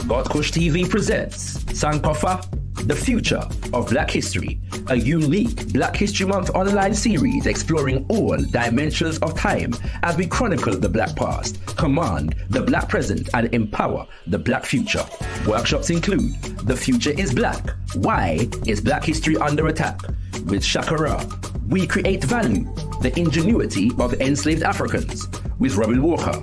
Kush TV presents Sankofa, The Future of Black History, a unique Black History Month online series exploring all dimensions of time as we chronicle the Black past, command the Black present, and empower the Black future. Workshops include The Future is Black. Why is Black history under attack? With Shakara, We Create Value, the ingenuity of enslaved Africans. With Robin Walker,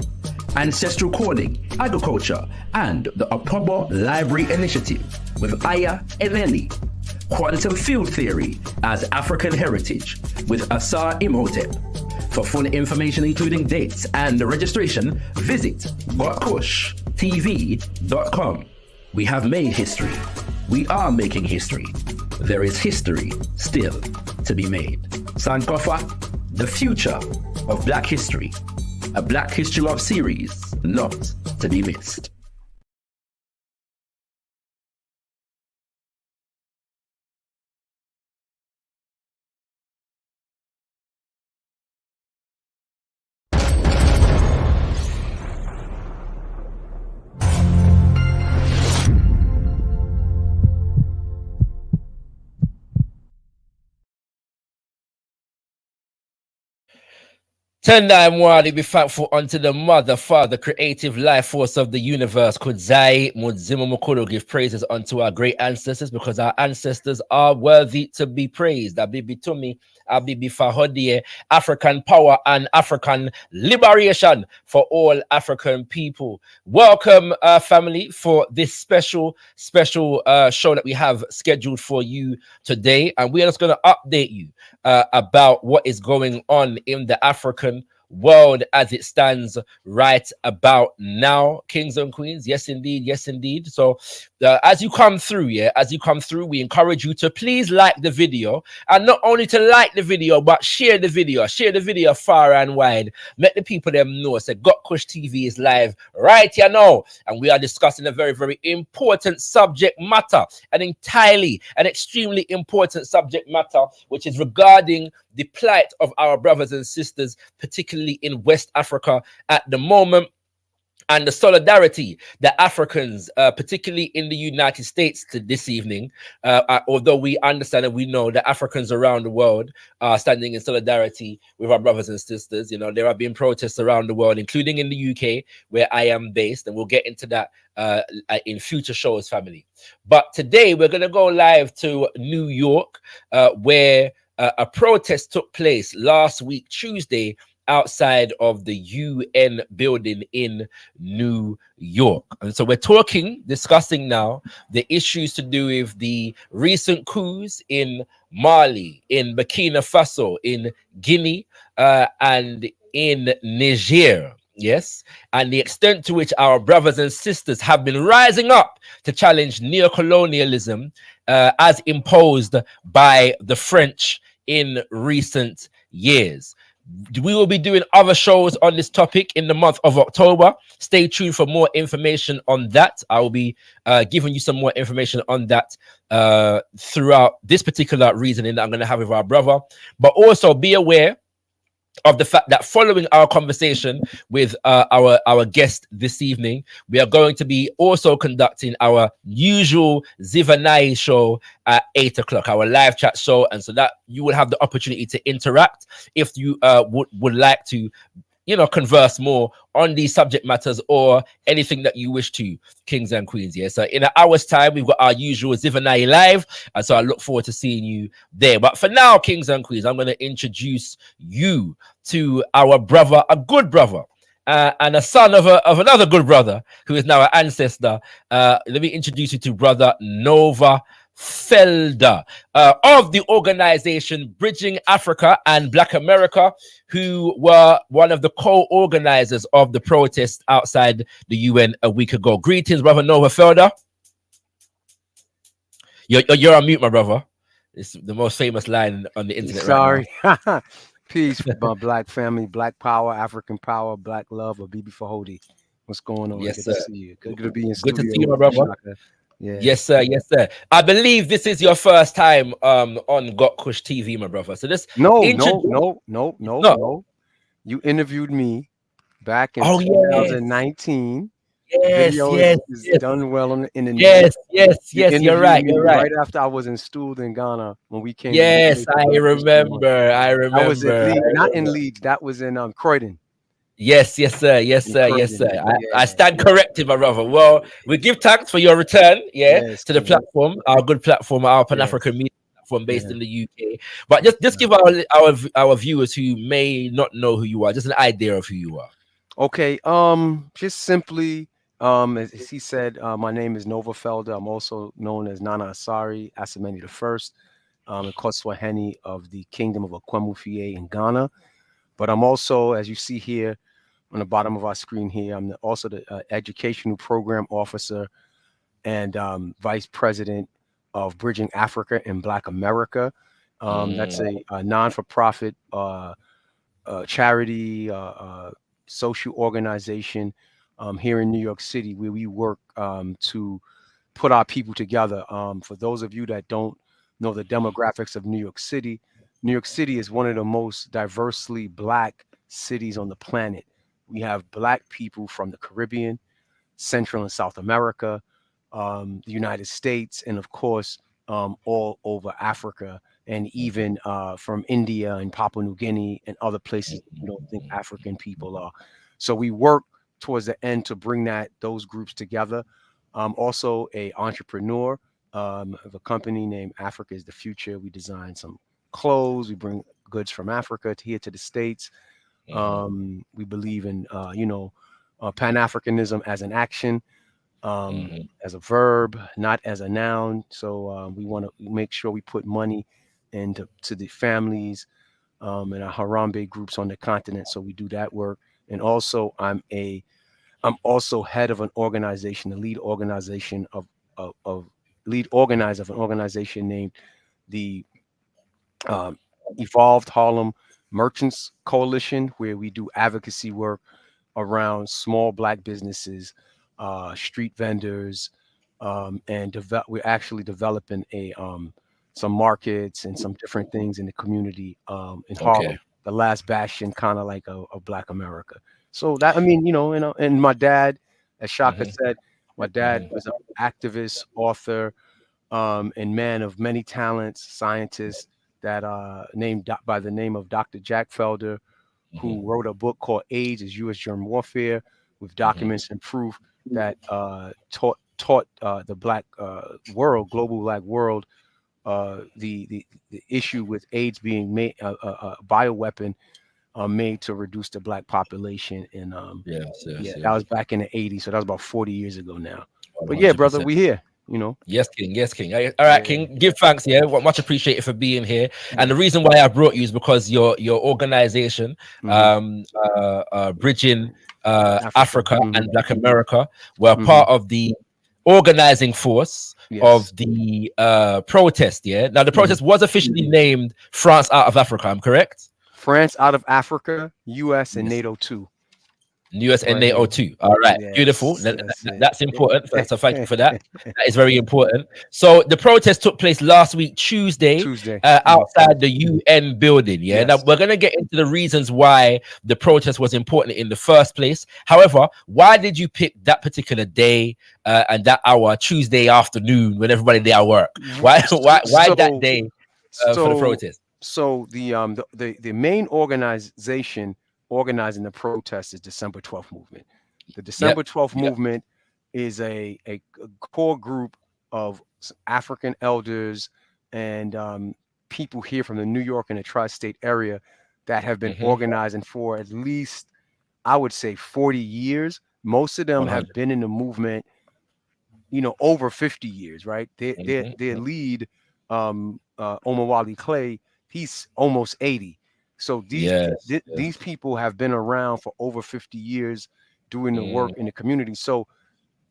Ancestral Coding, Agriculture, and the Opobo Library Initiative with Aya Eneli. Quantum Field Theory as African Heritage with Asar Imhotep. For full information including dates and registration, visit gotkushtv.com. We have made history. We are making history. There is history still to be made. Sankofa, The Future of Black History. A Black History Month series not to be missed. Tendai Mwadi be thankful unto the Mother, Father, creative life force of the universe. Kudzai Mudzimu Mukuru, give praises unto our great ancestors because our ancestors are worthy to be praised. Abibi Tumi, Abibi Fahodie, African power and African liberation for all African people. Welcome, family, for this special show that we have scheduled for you today. And we are just going to update you about what is going on in the African world as it stands right about now, kings and queens. Yes indeed. So as you come through, we encourage you to please like the video, and not only to like the video but share the video far and wide. Let the people them know, say Got Kush TV is live right here now, and we are discussing a very, very important subject matter, an extremely important subject matter, which is regarding the plight of our brothers and sisters, particularly in West Africa at the moment, and the solidarity that Africans, particularly in the United States this evening, although we understand and we know that Africans around the world are standing in solidarity with our brothers and sisters. You know, there have been protests around the world, including in the UK, where I am based, and we'll get into that in future shows, family. But today we're going to go live to New York, where a protest took place last week, Tuesday, outside of the UN building in New York. And so we're discussing now the issues to do with the recent coups in Mali, in Burkina Faso, in Guinea, and in Niger. Yes, and the extent to which our brothers and sisters have been rising up to challenge neocolonialism as imposed by the French in recent years. We will be doing other shows on this topic in the month of October. Stay tuned for more information on that. I will be giving you some more information on that throughout this particular reasoning that I'm going to have with our brother. But also be aware of the fact that following our conversation with our guest this evening, we are going to be also conducting our usual Zivanai show at 8 o'clock, our live chat show. And so that you will have the opportunity to interact if you would like to, converse more on these subject matters or anything that you wish to, kings and queens. Yeah. So in an hour's time, we've got our usual Zivanai live. And so I look forward to seeing you there. But for now, kings and queens, I'm going to introduce you to our brother, a good brother, and a son of another good brother who is now an ancestor. Let me introduce you to brother Nova Felder of the organization Bridging Africa and Black America, who were one of the co-organizers of the protest outside the UN a week ago. Greetings, brother Nova Felder. You're on mute, my brother. It's the most famous line on the internet. Sorry. Right now. Peace, my black family, black power, African power, black love, or Bibi Fahodi. What's going on? Yes, good sir. to see you. Good to be in Good studio. to see you, my brother. Shaka. Yeah. Yes, sir. I believe this is your first time on Got Kush TV, my brother. So this No. You interviewed me back in 2019. Yes, Video yes, is yes, done well in the yes, yes, You yes. You're interviewed right. me You're right. right after I was installed in Ghana when we came to Yes, nominate for I Black History Month. remember. I That was in remember. Leeds, I not in remember. Leeds. That was in Croydon. Yes, yes, sir. Yes, In sir. Yes, Croydon. sir. I Yeah. stand corrected, my brother. Well, we give thanks for your return, Yes, to the King. platform, our good platform, our Pan Yes. African media platform based Yeah. in the UK. But just give our viewers who may not know who you are, just an idea of who you are. Okay. Just simply, as he said, my name is Nova Felder. I'm also known as Nana Asari, Asamani the First, and Koswaheni of the Kingdom of Akwemufie in Ghana. But I'm also, as you see here on the bottom of our screen here, I'm also the educational program officer and vice president of Bridging Africa and Black America. That's a non-for-profit charity, social organization here in New York City where we work to put our people together. For those of you that don't know the demographics of New York City is one of the most diversely Black cities on the planet. We have Black people from the Caribbean, Central and South America, the United States, and of course, all over Africa, and even from India and Papua New Guinea and other places you don't think African people are. So we work towards the end to bring those groups together. I'm also a entrepreneur of a company named Africa is the Future. We design some clothes. We bring goods from Africa to here to the States. We believe in, Pan-Africanism as an action, as a verb, not as a noun. So we want to make sure we put money into the families and our Harambe groups on the continent. So we do that work. And also, I'm also head of an organization, the lead organization of lead organizer of an organization named the um, Evolved Harlem Merchants Coalition, where we do advocacy work around small Black businesses, street vendors, and we're actually developing some markets and some different things in the community in Okay. Harlem, the last bastion, kind of like a Black America. So that, I mean, and my dad, as Shaka Mhm, said, my dad mhm, was an activist, author, and man of many talents, scientist that by the name of Dr. Jack Felder, mhm, who wrote a book called AIDS is U.S. Germ Warfare with mhm. documents and proof that taught the Black world, global Black world, the issue with AIDS being made a bioweapon made to reduce the Black population. And Yes, yeah, yes, that yes. was back in the '80s, so that was about 40 years ago now. But yeah, brother, 100%. we here. You know. Yes, King. Yes, King. All right, Yeah. King. Give thanks. Yeah, much appreciated for being here. And Yeah. the reason why I brought you is because your organization, Hmm. Bridging Africa. Africa Hmm. and Black America, were Hmm. part of the organizing force Yes. of the protest. Yeah. Now the Hmm. protest was officially named France Out of Africa. I'm correct. France out of Africa, U.S. and Yes. NATO too. US and Right NATO here. too. All right, beautiful. Yes, that's it. That's important. So thank you for that. That is very important. So the protest took place last week, Tuesday, Tuesday. outside the UN building. Yeah. Now Yes. we're gonna get into the reasons why the protest was important in the first place. However, why did you pick that particular day and that hour, Tuesday afternoon, when everybody there at work? Why why that So day for the so protest? so the main organization organizing the protest is December 12th movement. The Yep. December 12th Yep. movement is a core group of African elders and people here from the New York and the tri-state area that have been Mm-hmm. organizing for at least, I would say, 40 years. Most of them 100. have been in the movement, over 50 years, right? Their Mm-hmm. lead, Omar Wally Clay, he's almost 80. So Yes. these Yes. people have been around for over 50 years doing the work Mm, in the community. So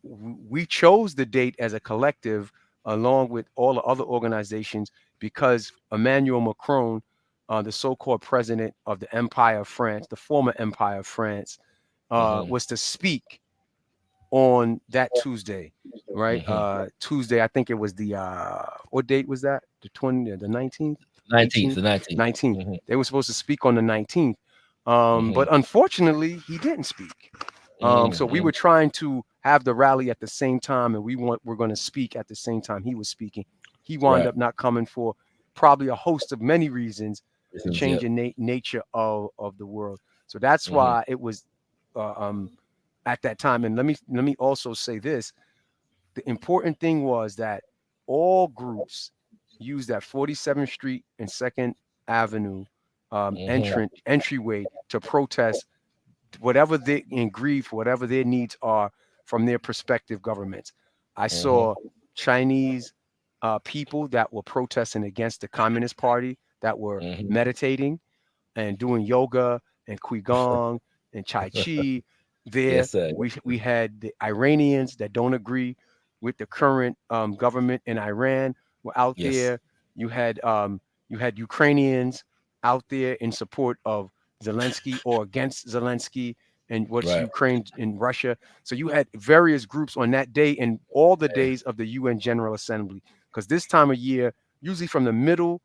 we chose the date as a collective along with all the other organizations because Emmanuel Macron, the so-called president of the Empire of France, the former Empire of France, mhm, was to speak on that Tuesday, right? mhm. Tuesday, I think it was the what date was that? The 20th, the 19th, 19th, 18th, the 19th. 19th. Mhm, They were supposed to speak on the 19th. mhm, But unfortunately, he didn't speak. So we were trying to have the rally at the same time, and we're going to speak at the same time he was speaking. He wound up not coming for probably a host of many reasons, the changing nature of the world. So that's why it was at that time. And let me also say this: the important thing was that all groups used that 47th Street and Second Avenue entryway to protest whatever they in grief, whatever their needs are from their prospective governments. I saw Chinese people that were protesting against the Communist Party, that were meditating and doing yoga and qigong and tai chi. There, we had the Iranians that don't agree with the current government in Iran were out there. You had Ukrainians out there in support of Zelensky or against Zelensky and what's Ukraine in Russia. So you had various groups on that day and all the days of the UN General Assembly, because this time of year, usually from the middle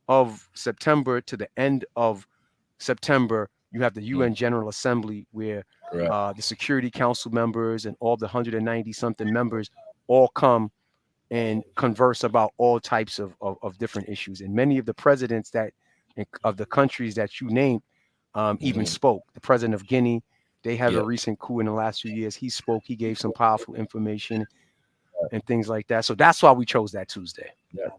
of September to the end of September, you have the UN General Assembly where the Security Council members and all the 190 something members all come and converse about all types of different issues. And many of the presidents that of the countries that you named even spoke. The president of Guinea, they had a recent coup in the last few years. He spoke, he gave some powerful information and things like that. So that's why we chose that Tuesday.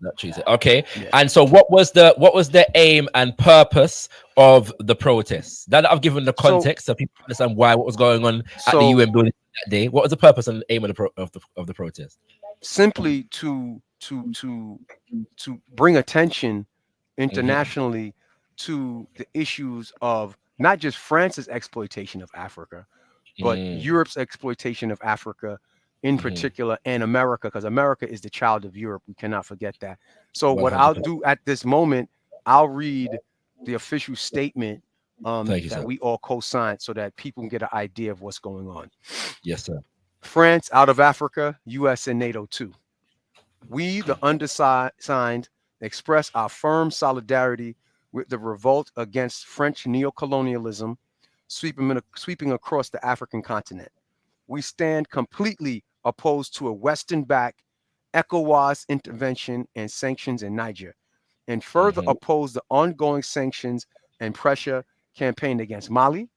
That Tuesday. Okay. Yeah. And so what was the aim and purpose of the protests? Now that I've given the context so people understand what was going on at the UN building that day, what was the purpose and the aim of the protest? Simply to bring attention internationally to the issues of not just France's exploitation of Africa, but Europe's exploitation of Africa in particular, and America, because America is the child of Europe. We cannot forget that. So 100%. What I'll do at this moment, I'll read the official statement that we all co-signed so that people can get an idea of what's going on. Yes, sir. France out of Africa, US and NATO too. We, the undersigned, express our firm solidarity with the revolt against French neocolonialism sweeping across the African continent. We stand completely opposed to a Western-backed ECOWAS intervention and sanctions in Niger, and further oppose the ongoing sanctions and pressure campaign against Mali,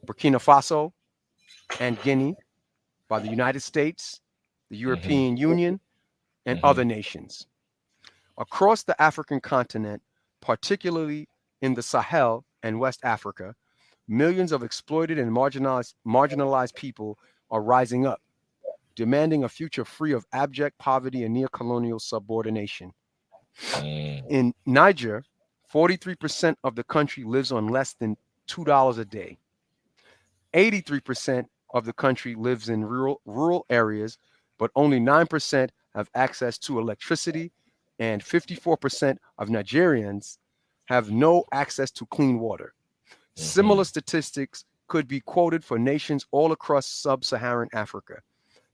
Burkina Faso, and Guinea by the United States, the European Union, and other nations. Across the African continent, particularly in the Sahel and West Africa, millions of exploited and marginalized people are rising up, demanding a future free of abject poverty and neocolonial subordination. In Niger, 43% of the country lives on less than $2 a day. 83% of the country lives in rural areas, but only 9% have access to electricity, and 54% of Nigerians have no access to clean water. Similar statistics could be quoted for nations all across sub-Saharan Africa.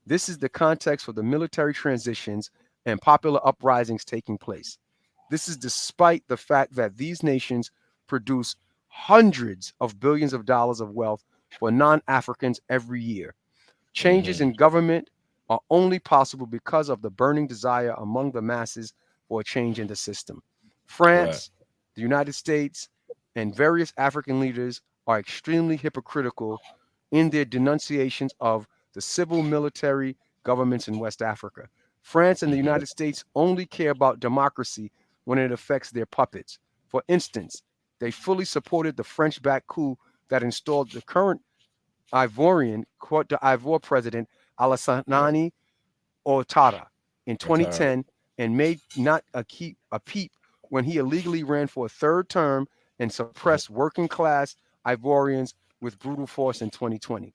This is the context for the military transitions and popular uprisings taking place. This is despite the fact that these nations produce hundreds of billions of dollars of wealth for non-Africans every year. Changes in government are only possible because of the burning desire among the masses for a change in the system. France, the United States, and various African leaders are extremely hypocritical in their denunciations of the civil military governments in West Africa. France and the United States only care about democracy when it affects their puppets. For instance, they fully supported the French-backed coup that installed the current Ivorian Côte d'Ivoire president Alassane Ouattara in 2010 and made not a peep when he illegally ran for a third term and suppressed working class Ivorians with brutal force in 2020.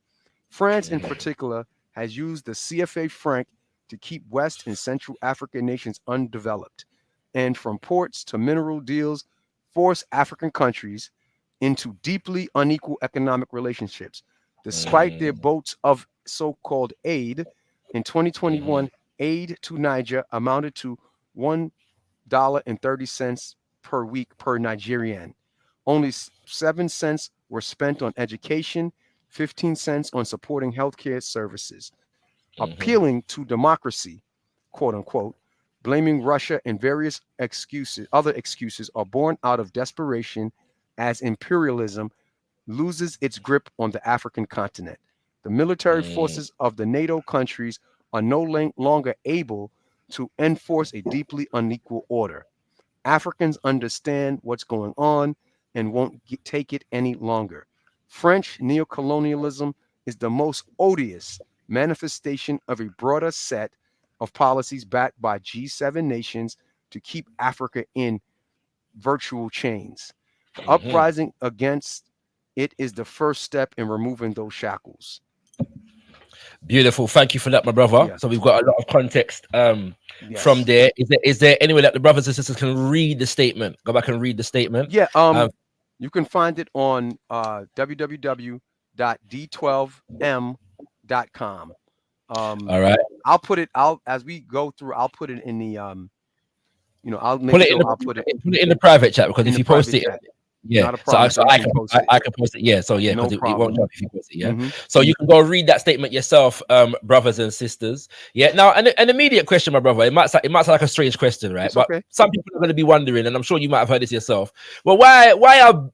France in particular has used the CFA franc to keep West and Central African nations undeveloped, and from ports to mineral deals, force African countries into deeply unequal economic relationships. Despite their boats of so-called aid, in 2021, aid to Niger amounted to $1.30 per week per Nigerian. Only 7 cents were spent on education, 15 cents on supporting healthcare services, appealing to democracy, quote unquote, blaming Russia and various other excuses are born out of desperation as imperialism loses its grip on the African continent. The military forces of the NATO countries are no longer able to enforce a deeply unequal order. Africans understand what's going on and won't take it any longer. French neocolonialism is the most odious manifestation of a broader set of policies backed by G7 nations to keep Africa in virtual chains. The uprising against it is the first step in removing those shackles. Beautiful. Thank you for that, my brother. Yes. So we've got a lot of context from there. Is there any way that the brothers and sisters can read the statement? Go back and read the statement. Yeah. You can find it on www.d12m.com. All right. I'll put it out as we go through. I'll put it in the I'll make put it in the private chat, because if you post it, chat. yeah, so I can post it. Yeah, so yeah, because it won't jump if you post it. Yeah, so you can go read that statement yourself, brothers and sisters. Yeah. Now, an immediate question, my brother. It might sound like a strange question, right? But some people are going to be wondering, and I'm sure you might have heard this yourself. Well, why are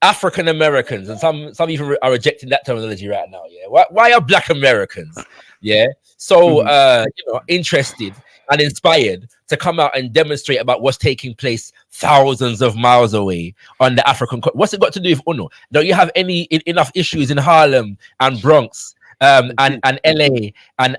African Americans, and some even are rejecting that terminology right now? Yeah. Why are Black Americans? Yeah. So interested and inspired to come out and demonstrate about what's taking place thousands of miles away on the African. What's it got to do with UNO? Don't you have enough issues in Harlem and Bronx, and LA and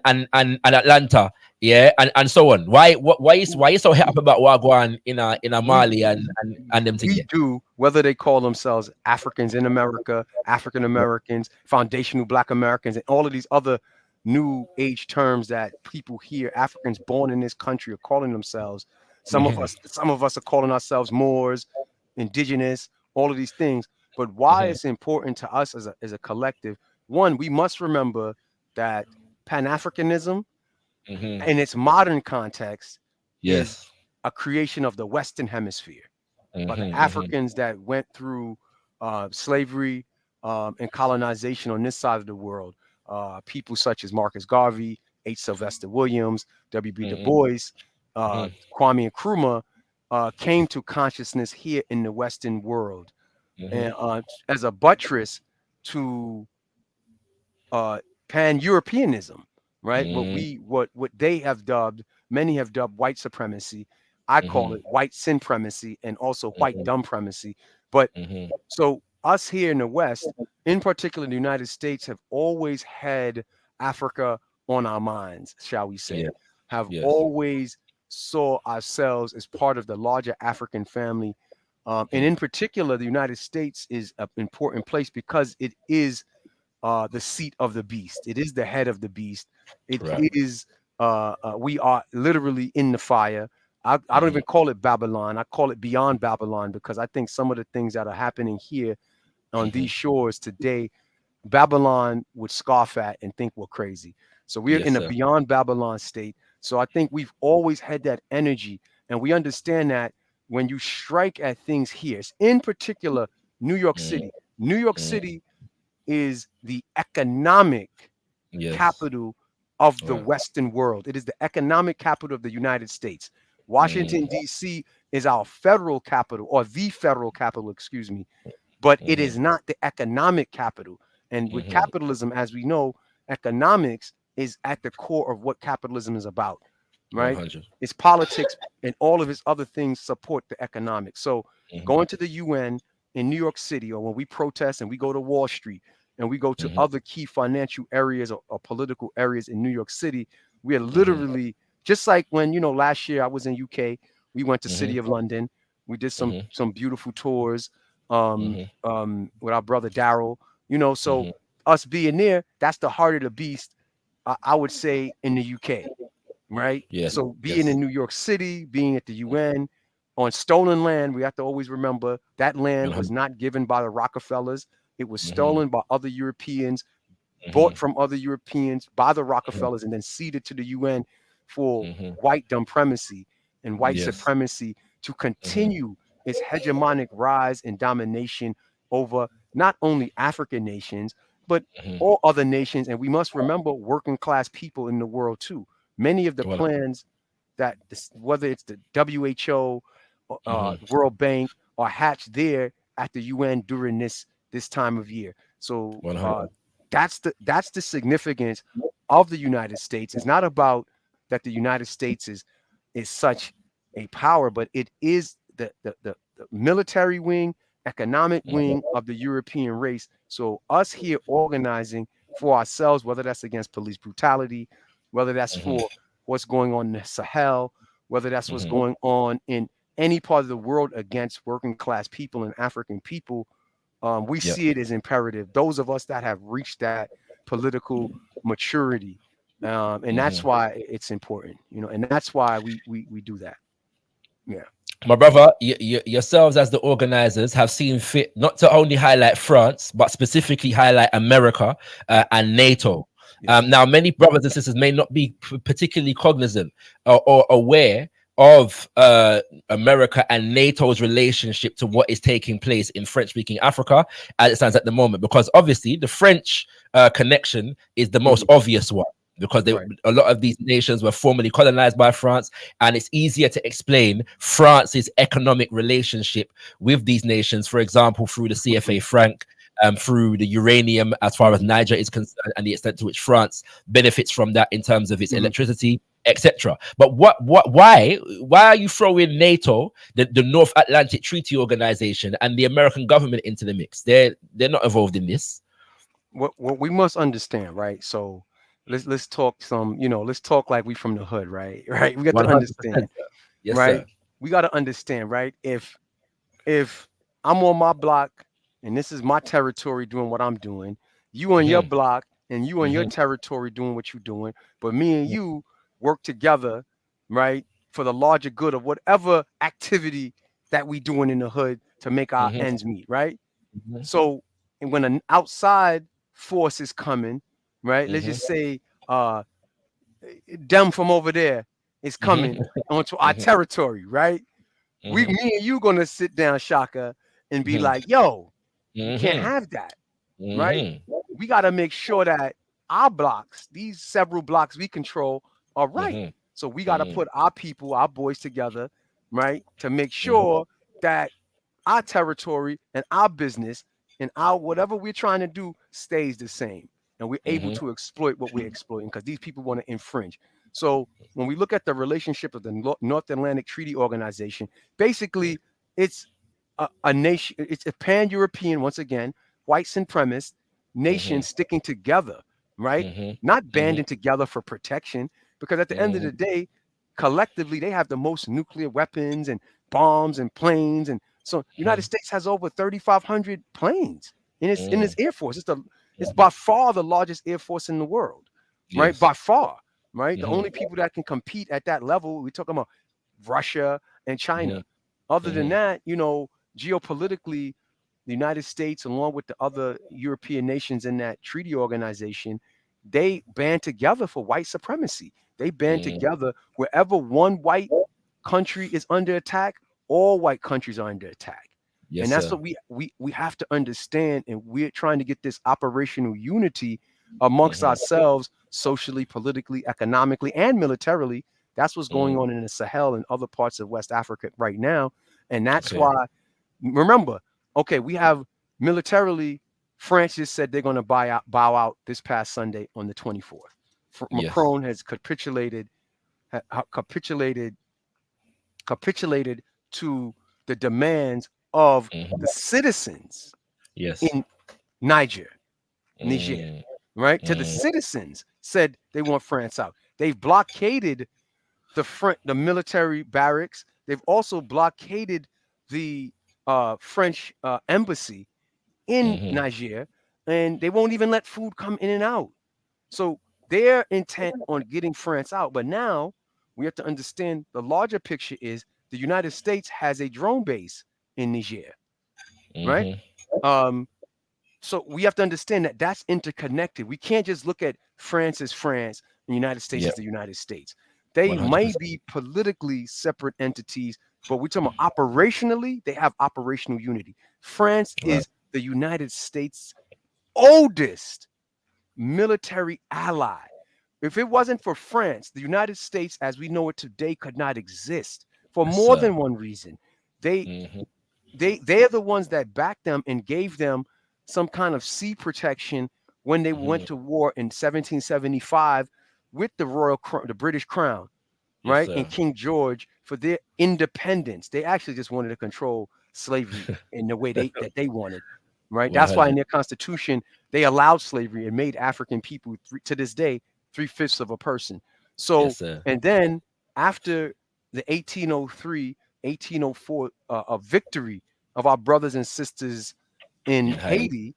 Atlanta, yeah, and so on? Why you so hip up about Wagwan in a Mali and them things? We do, whether they call themselves Africans in America, African Americans, foundational Black Americans, and all of these other new age terms that people hear. Africans born in this country are calling themselves. Some of us are calling ourselves Moors, indigenous, all of these things. But why it's important to us as a collective, one, we must remember that Pan-Africanism in its modern context is a creation of the Western Hemisphere. But the Africans that went through slavery and colonization on this side of the world, people such as Marcus Garvey, H. Sylvester Williams, W.B. Du Bois, Kwame Nkrumah, came to consciousness here in the Western world, and as a buttress to Pan-Europeanism, right? What they have dubbed, many have dubbed white supremacy. I call it white supremacy and also white dumb-premacy. But so us here in the West, in particular the United States, have always had Africa on our minds, shall we say, have always saw ourselves as part of the larger African family. And in particular, the United States is an important place because it is the seat of the beast. It is the head of the beast. It is, we are literally in the fire. I don't even call it Babylon. I call it beyond Babylon, because I think some of the things that are happening here on these shores today, Babylon would scoff at and think we're crazy. So we're in a beyond Babylon state. So I think we've always had that energy, and we understand that when you strike at things here, in particular, New York City. New York City is the economic capital of the Western world. It is the economic capital of the United States. Washington, D.C. is our federal capital, or the federal capital, excuse me, but it is not the economic capital. And with capitalism, as we know, economics is at the core of what capitalism is about, right? 100. It's politics, and all of its other things support the economics. So going to the UN in New York City, or when we protest and we go to Wall Street and we go to other key financial areas or political areas in New York City, we are literally, just like when, last year I was in UK, we went to City of London. We did some beautiful tours with our brother Daryl, so us being there, that's the heart of the beast, I would say, in the UK, right? So being in New York City, being at the UN, on stolen land, we have to always remember that land was not given by the Rockefellers. It was stolen by other Europeans, bought from other Europeans by the Rockefellers, and then ceded to the UN for white dumb-premacy and white supremacy to continue its hegemonic rise and domination over not only African nations, but all other nations. And we must remember working class people in the world too. Many of the plans that whether it's the WHO, World Bank, are hatched there at the UN during this time of year. So that's the significance of the United States. It's not about that the United States is such a power, but it is the military wing, economic wing of the European race. So us here organizing for ourselves, whether that's against police brutality, whether that's for what's going on in the Sahel, whether that's what's going on in any part of the world against working class people and African people, we see it as imperative. Those of us that have reached that political maturity, and that's why it's important, and that's why we do that. Yeah. My brother, yourselves as the organizers have seen fit not to only highlight France, but specifically highlight America and NATO. Now, many brothers and sisters may not be particularly cognizant or aware of America and NATO's relationship to what is taking place in French-speaking Africa as it stands at the moment, because obviously the French connection is the most obvious one, because a lot of these nations were formerly colonized by France, and it's easier to explain France's economic relationship with these nations, for example, through the CFA franc, through the uranium as far as Niger is concerned, and the extent to which France benefits from that in terms of its electricity, etc. But why are you throwing NATO, the North Atlantic Treaty Organization, and the American government into the mix? They're not involved in this. What we must understand, right? So let's talk let's talk like we from the hood, right? We got to understand, yes, right? Sir. We got to understand, right? If I'm on my block and this is my territory doing what I'm doing, you on your block and you on your territory doing what you're doing, but me and you work together, right, for the larger good of whatever activity that we doing in the hood to make our ends meet, right? So, and when an outside force is coming, right, let's just say them from over there is coming onto our territory, right? Me and you gonna sit down, Shaka, and be like, yo, you can't have that, right? We got to make sure that our blocks, these several blocks we control, are right. So we got to put our people, our boys together, right, to make sure that our territory and our business and our whatever we're trying to do stays the same, and we're able to exploit what we're exploiting, because these people want to infringe. So when we look at the relationship of the North Atlantic Treaty Organization, basically it's a nation, it's a pan-European, once again, white supremacist nation sticking together, right? Not banding together for protection, because at the end of the day, collectively, they have the most nuclear weapons and bombs and planes. And so United States has over 3,500 planes in its Air Force. It's by far the largest Air Force in the world, right? By far, right? The only people that can compete at that level, we're talking about Russia and China. Other than that, geopolitically, the United States, along with the other European nations in that treaty organization, they band together for white supremacy. They band together wherever one white country is under attack, all white countries are under attack. And that's what we have to understand. And we're trying to get this operational unity amongst ourselves, socially, politically, economically, and militarily. That's what's going on in the Sahel and other parts of West Africa right now. And that's why, remember, okay, we have militarily, France just said they're going to bow out this past Sunday on the 24th. Macron has capitulated to the demands of the citizens in Niger, right? To the citizens, said they want France out. They've blockaded the military barracks. They've also blockaded the French embassy in Niger, and they won't even let food come in and out. So they're intent on getting France out. But now we have to understand the larger picture is the United States has a drone base in Niger, right? So we have to understand that that's interconnected. We can't just look at France as France and the United States as the United States. They 100%. Might be politically separate entities, but we're talking about operationally, they have operational unity. France is the United States oldest military ally. If it wasn't for France, the United States as we know it today could not exist for Yes, more sir. than one reason. They Mhm. they're the ones that backed them and gave them some kind of sea protection when they went Mhm. to war in 1775 with the British Crown, Yes, right? sir. And King George for their independence. They actually just wanted to control slavery in the way that they wanted, right? That's why in 100. their constitution they allowed slavery and made African people to this day 3/5 of a person. So, Yes, sir. and then after the 1803, 1804 a victory of our brothers and sisters in In Haiti. Haiti,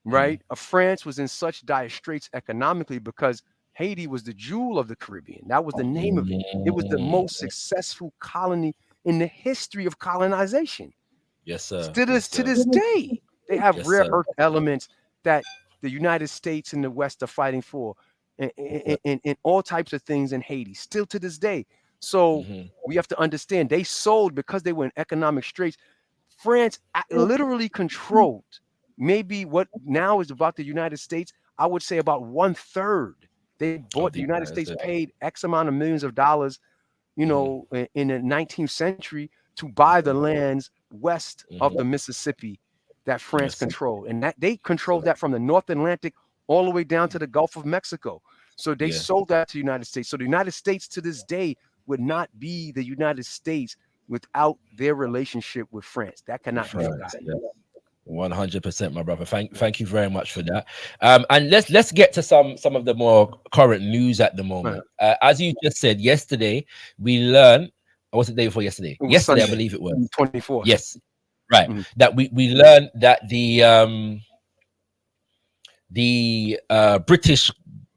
Mhm. right? France was in such dire straits economically because Haiti was the jewel of the Caribbean. That was the name of it. It was the Mm. most successful colony in the history of colonization. Yes, sir. To Yes, this to sir. this day, they have Yes, rare sir. earth elements that the United States and the West are fighting for, and, Yes, sir. and all types of things in Haiti, still to this day. So Mhm. we have to understand they sold because they were in economic straits. France literally controlled maybe what now is about the United States. I would say about 1/3. They Of bought the the United United States States. paid X amount of millions of dollars, Mhm. in the 19th century to buy the Mhm. lands west of Mhm. the Mississippi that France Yes, sir. controlled. And that they controlled Sir. that from the North Atlantic all the way down to the Gulf of Mexico. So they Yeah. sold that to the United States. So the United States to this day would not be the United States without their relationship with France. That With cannot be France. forgotten. Yeah. 100%, my brother. Thank you very much for that. And let's get to some of the more current news at the Right. moment. As you just said, yesterday we learned, or was it the day before yesterday? It was Yesterday, I Sunday, believe it was. 24th. Yes, right. Mhm. That we learned that the British,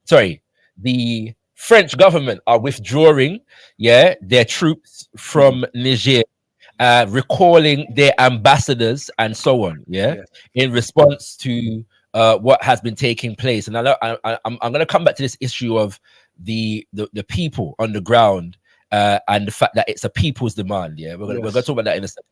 sorry, the French government are withdrawing, yeah, their troops Mhm. from Niger, recalling their ambassadors and so on, yeah, Yes. in response to what has been taking place. And I'm going to come back to this issue of the people on the ground, and the fact that it's a people's demand. Yeah, we're gonna Yes. talk about that in a second.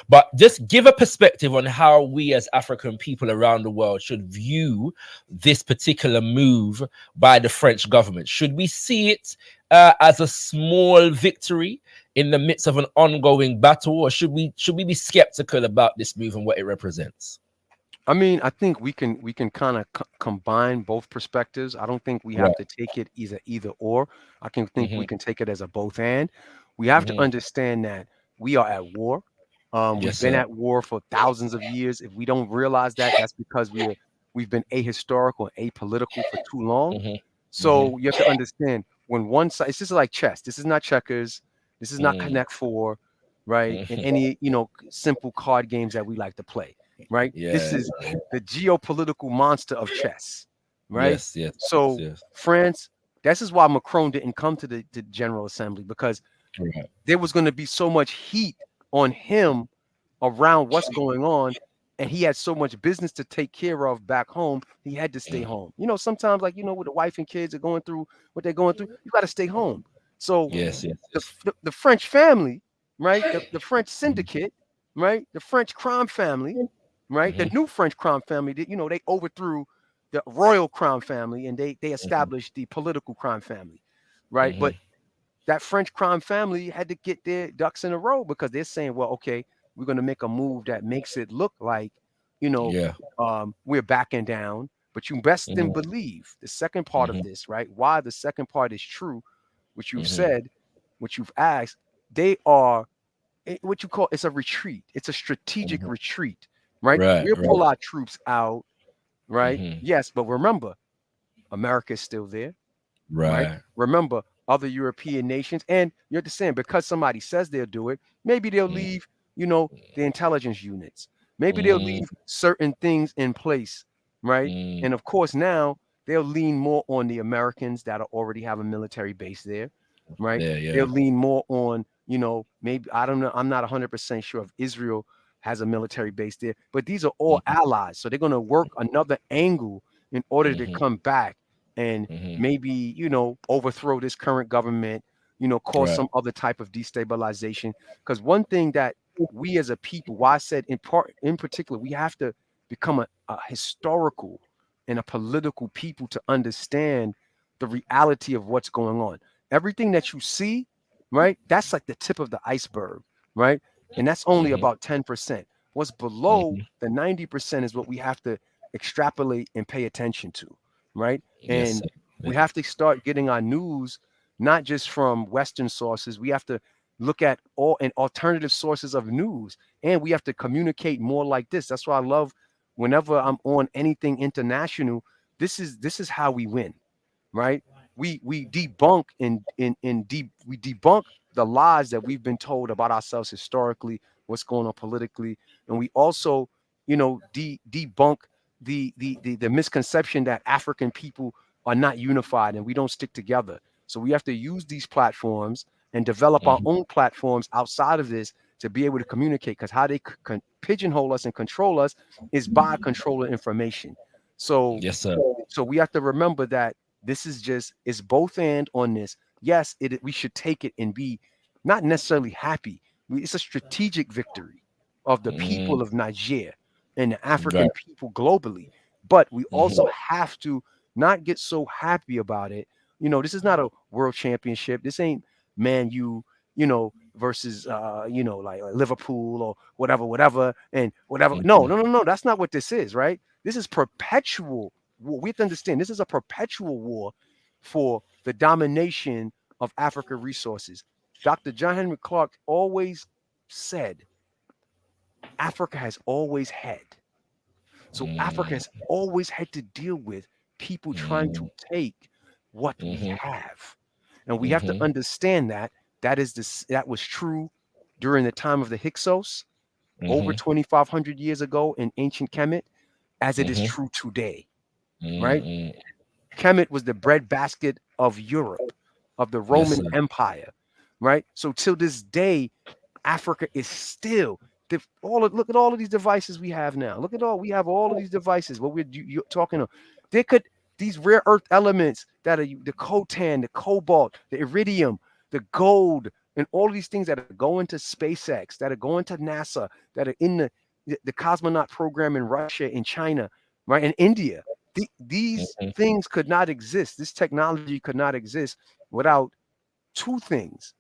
But just give a perspective on how we as African people around the world should view this particular move by the French government. Should we see it as a small victory in the midst of an ongoing battle, or should we be skeptical about this move and what it represents? I mean, I think we can kind of combine both perspectives. I don't think we have Right. to take it either or. I can think we Hmm. can take it as a both and. We have to Hmm. understand that we are at war. We've Yes, been sir. at war for thousands of years. If we don't realize that, that's because we've been ahistorical and apolitical for too long. Hmm. Hmm. So you have to understand when one side, it's just like chess. This is not checkers. This is not Mm. Connect Four, right? And Mhm. any simple card games that we like to play, right? This Yeah. is the geopolitical monster of chess, right? Yes. Yes. Yes. So Yes. France, this is why Macron didn't come to the General Assembly because Right. there was going to be so much heat on him around what's going on, and he had so much business to take care of back home. He had to stay Mm. home. Sometimes like with the wife and kids are going through what they're going through, you got to stay home. So Yes. Yes. the, Yes. the French family, right? The French Hmm. syndicate, right? The French crime family, right? The Hmm. new French crime family, they overthrew the royal crime family and they Hmm. established the political crime family, right? Hmm. But that French crime family had to get their ducks in a row because they're saying, well, okay, we're going to make a move that makes it look like, you know, Yeah. we're backing down. But you best then Hmm. believe the second part of Hmm. this, right? Why the second part is true, which you've Hmm. said, which you've asked, they are what you call it's a retreat. It's a strategic Hmm. retreat, right? Right. We'll pull Right. our troops out, right? Hmm. Yes, but remember, America is still there, right? Right. Remember, other European nations, and you understand because somebody says they'll do it, maybe they'll Mm. leave, the intelligence units. Maybe they'll Mm. leave certain things in place, right? Mm. And of course, now they'll lean more on the Americans that already have a military base there, right? There. They'll Yeah. lean more on, maybe I don't know, I'm not 100% sure if Israel has a military base there, but these are all Hmm. allies. So they're going to work another angle in order to Hmm. come back and Hmm. maybe overthrow this current government, cause Right. some other type of destabilization. Because one thing that we as a people, why I said in particular, we have to become a historical and a political people to understand the reality of what's going on. Everything that you see, right? That's like the tip of the iceberg, right? And that's only about 10%. What's below the 90% is what we have to extrapolate and pay attention to, right? Yes, And we have to start getting our news not just from Western sources. We have to look at all and alternative sources of news, and we have to communicate more like this. That's why I love whenever I'm on anything international. This is how we win, right? We debunk we debunk the lies that we've been told about ourselves historically, what's going on politically, and we also, debunk the misconception that African people are not unified and we don't stick together. So we have to use these platforms and develop our own platforms outside of this to be able to communicate, because how they pigeonhole us and control us is by controlling information. So yes, sir. so we have to remember that this is just, it's both and on this. Yes, we should take it and be not necessarily happy. It's a strategic victory of the people of Niger and the African people globally. But we also have to not get so happy about it. This is not a world championship. This ain't Man U, versus like Liverpool or whatever and whatever. No. That's not what this is, right? This is perpetual war. We have to understand this is a perpetual war for the domination of Africa resources. Dr. John Henry Clark always said Africa has always had. So Africa has always had to deal with people trying to take what we have. And we have to understand that that was true during the time of the Hyksos over 2,500 years ago in ancient Kemet, as it is true today, right? Kemet was the breadbasket of Europe, of the Roman Empire, right? So till this day, Africa is still look at all of these devices we have now. We have all of these devices. What you're talking of, these rare earth elements that are the coltan, the cobalt, the iridium, the gold, and all of these things that are going to SpaceX, that are going to NASA, that are in the cosmonaut program in Russia, in China, right, in India. These things could not exist. This technology could not exist without two things: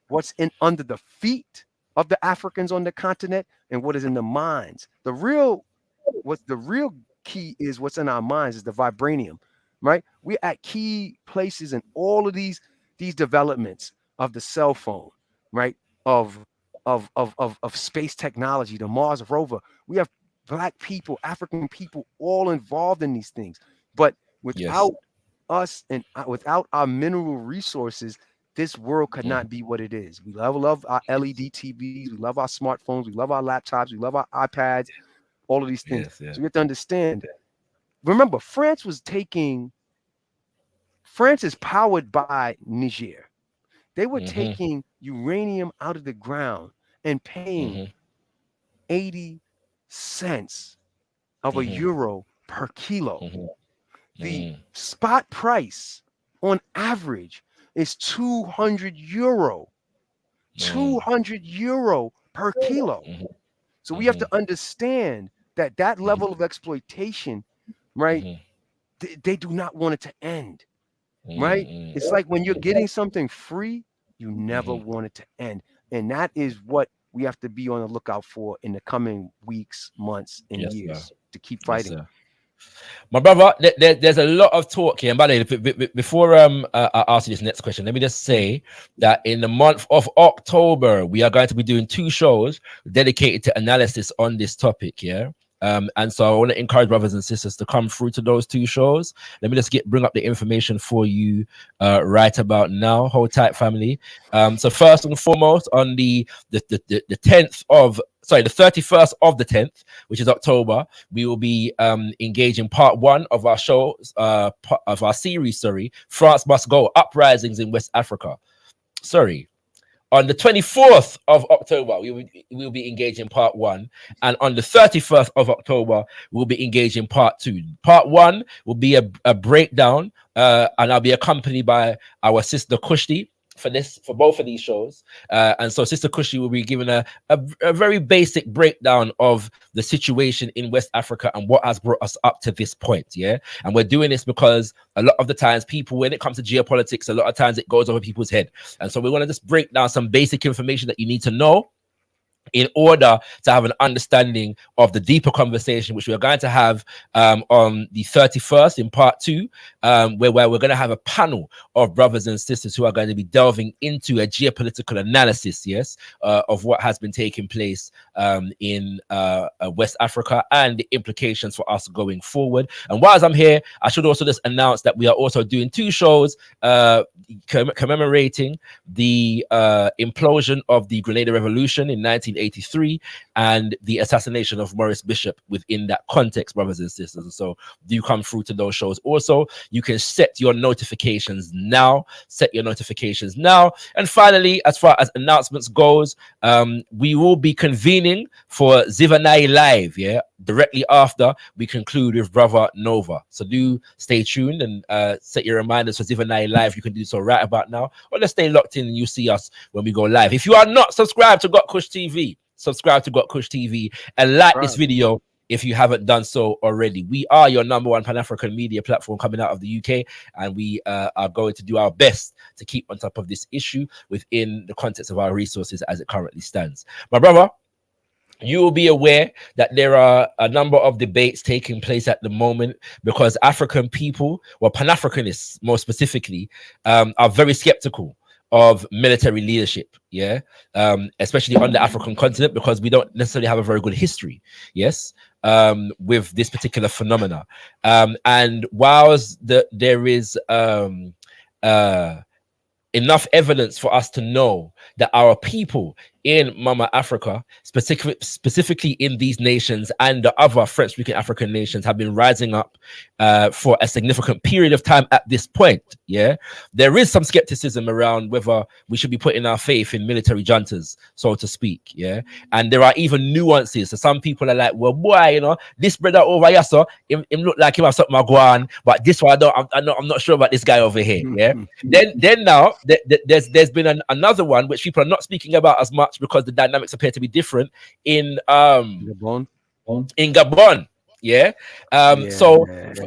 what's under the feet of the Africans on the continent, and what is in the minds. The real key is what's in our minds is the vibranium, right? We're at key places in all of these developments of the cell phone, right? Of space technology, the Mars rover. We have Black people, African people, all involved in these things. But without us and without our mineral resources, this world could not be what it is. We love our LED TVs, we love our smartphones, we love our laptops, we love our iPads, all of these things. So we have to understand. Remember, France is powered by Niger. They were taking uranium out of the ground and paying 80 cents of a euro per kilo. The spot price on average is 200 euro. 200 euro per kilo. So we have to understand that level of exploitation, right? They do not want it to end, right? It's like when you're getting something free, you never want it to end. And that is what we have to be on the lookout for in the coming weeks, months, and years to keep fighting. My brother, there's a lot of talk here. And by the way, before I ask you this next question, let me just say that in the month of October, we are going to be doing 2 shows dedicated to analysis on this topic. And so I want to encourage brothers and sisters to come through to those 2 shows. Let me just bring up the information for you right about now. Hold tight, family. So first and foremost, on the 31st of the 10th, which is October, we will be engaging part 1 of our show, of our series, France Must Go, Uprisings in West Africa. On the 24th of October, we will be engaged in part 1. And on the 31st of October, we'll be engaged in part 2. Part 1 will be a breakdown, and I'll be accompanied by our sister Kushti for both of these shows. And so Sister Kushi will be giving a very basic breakdown of the situation in West Africa and what has brought us up to this point. Yeah. And we're doing this because a lot of the times people, when it comes to geopolitics, a lot of times it goes over people's head. And so we want to just break down some basic information that you need to know in order to have an understanding of the deeper conversation, which we're going to have on the 31st in part 2, where we're going to have a panel of brothers and sisters who are going to be delving into a geopolitical analysis, yes, of what has been taking place in West Africa and the implications for us going forward. And whilst I'm here, I should also just announce that we are also doing 2 shows commemorating the implosion of the Grenada Revolution in 1983 and the assassination of Maurice Bishop within that context, brothers and sisters. And so do come through to those shows. Also, you can set your notifications now. And finally, as far as announcements goes, we will be convening for Zivanai Live, yeah, directly after we conclude with Brother Nova. So do stay tuned and set your reminders for Zivanai Live. You can do so right about now, or just stay locked in and you see us when we go live. If you are not subscribed to Got Kush TV, subscribe to Got Kush TV and like this video if you haven't done so already. We are your #1 Pan-African media platform coming out of the UK, and we are going to do our best to keep on top of this issue within the context of our resources as it currently stands. My brother, you will be aware that there are a number of debates taking place at the moment because African people, well, Pan-Africanists more specifically, are very skeptical of military leadership, yeah, especially on the African continent, because we don't necessarily have a very good history, yes, with this particular phenomena. And whilst there is enough evidence for us to know that our people in Mama Africa, specifically in these nations and the other French-speaking African nations, have been rising up for a significant period of time at this point, yeah, there is some skepticism around whether we should be putting our faith in military juntas, so to speak, yeah, and there are even nuances. So some people are like, well, boy, you know, this brother over here, so him look like him have something go on, but this one I'm not sure about this guy over here, yeah. then now there's been another one which people are not speaking about as much because the dynamics appear to be different in Gabon. Yeah. So right.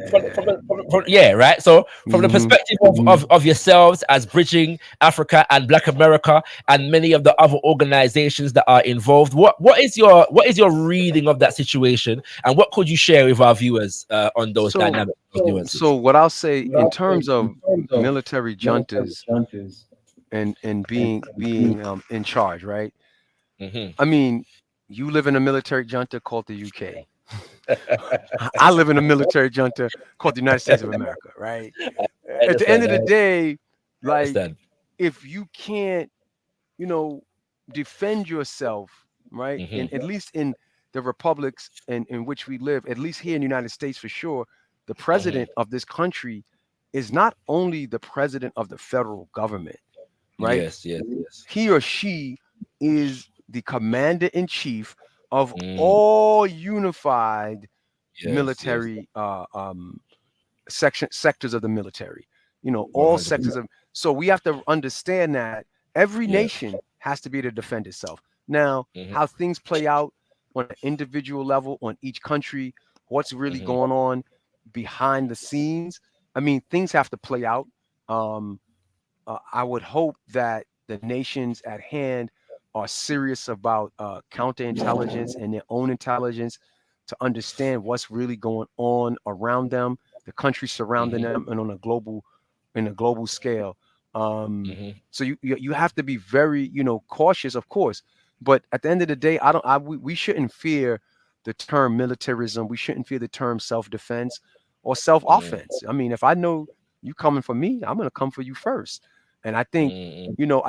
So from the perspective of yourselves as Bridging Africa and Black America and many of the other organizations that are involved, what is your reading of that situation, and what could you share with our viewers on those dynamics? So what I'll say in terms of military juntas and being in charge, right? I mean, you live in a military junta called the UK. I live in a military junta called the United States of America, right? At the end of the day, like, if you can't, you know, defend yourself, right? And at least in the republics in which we live, at least here in the United States for sure, the president of this country is not only the president of the federal government, right? Yes. He or she is the commander-in-chief of all unified military sectors of the military, you know, all 100%. Sectors of. So we have to understand that every nation has to be able to defend itself. Now, how things play out on an individual level on each country, what's really going on behind the scenes, I mean, things have to play out. I would hope that the nations at hand are serious about counterintelligence and their own intelligence to understand what's really going on around them, the countries surrounding them, and on a global scale. So you have to be very, you know, cautious, of course. But at the end of the day, we shouldn't fear the term militarism. We shouldn't fear the term self-defense or self-offense. I mean, if I know you coming for me, I'm gonna come for you first. And I think, you know,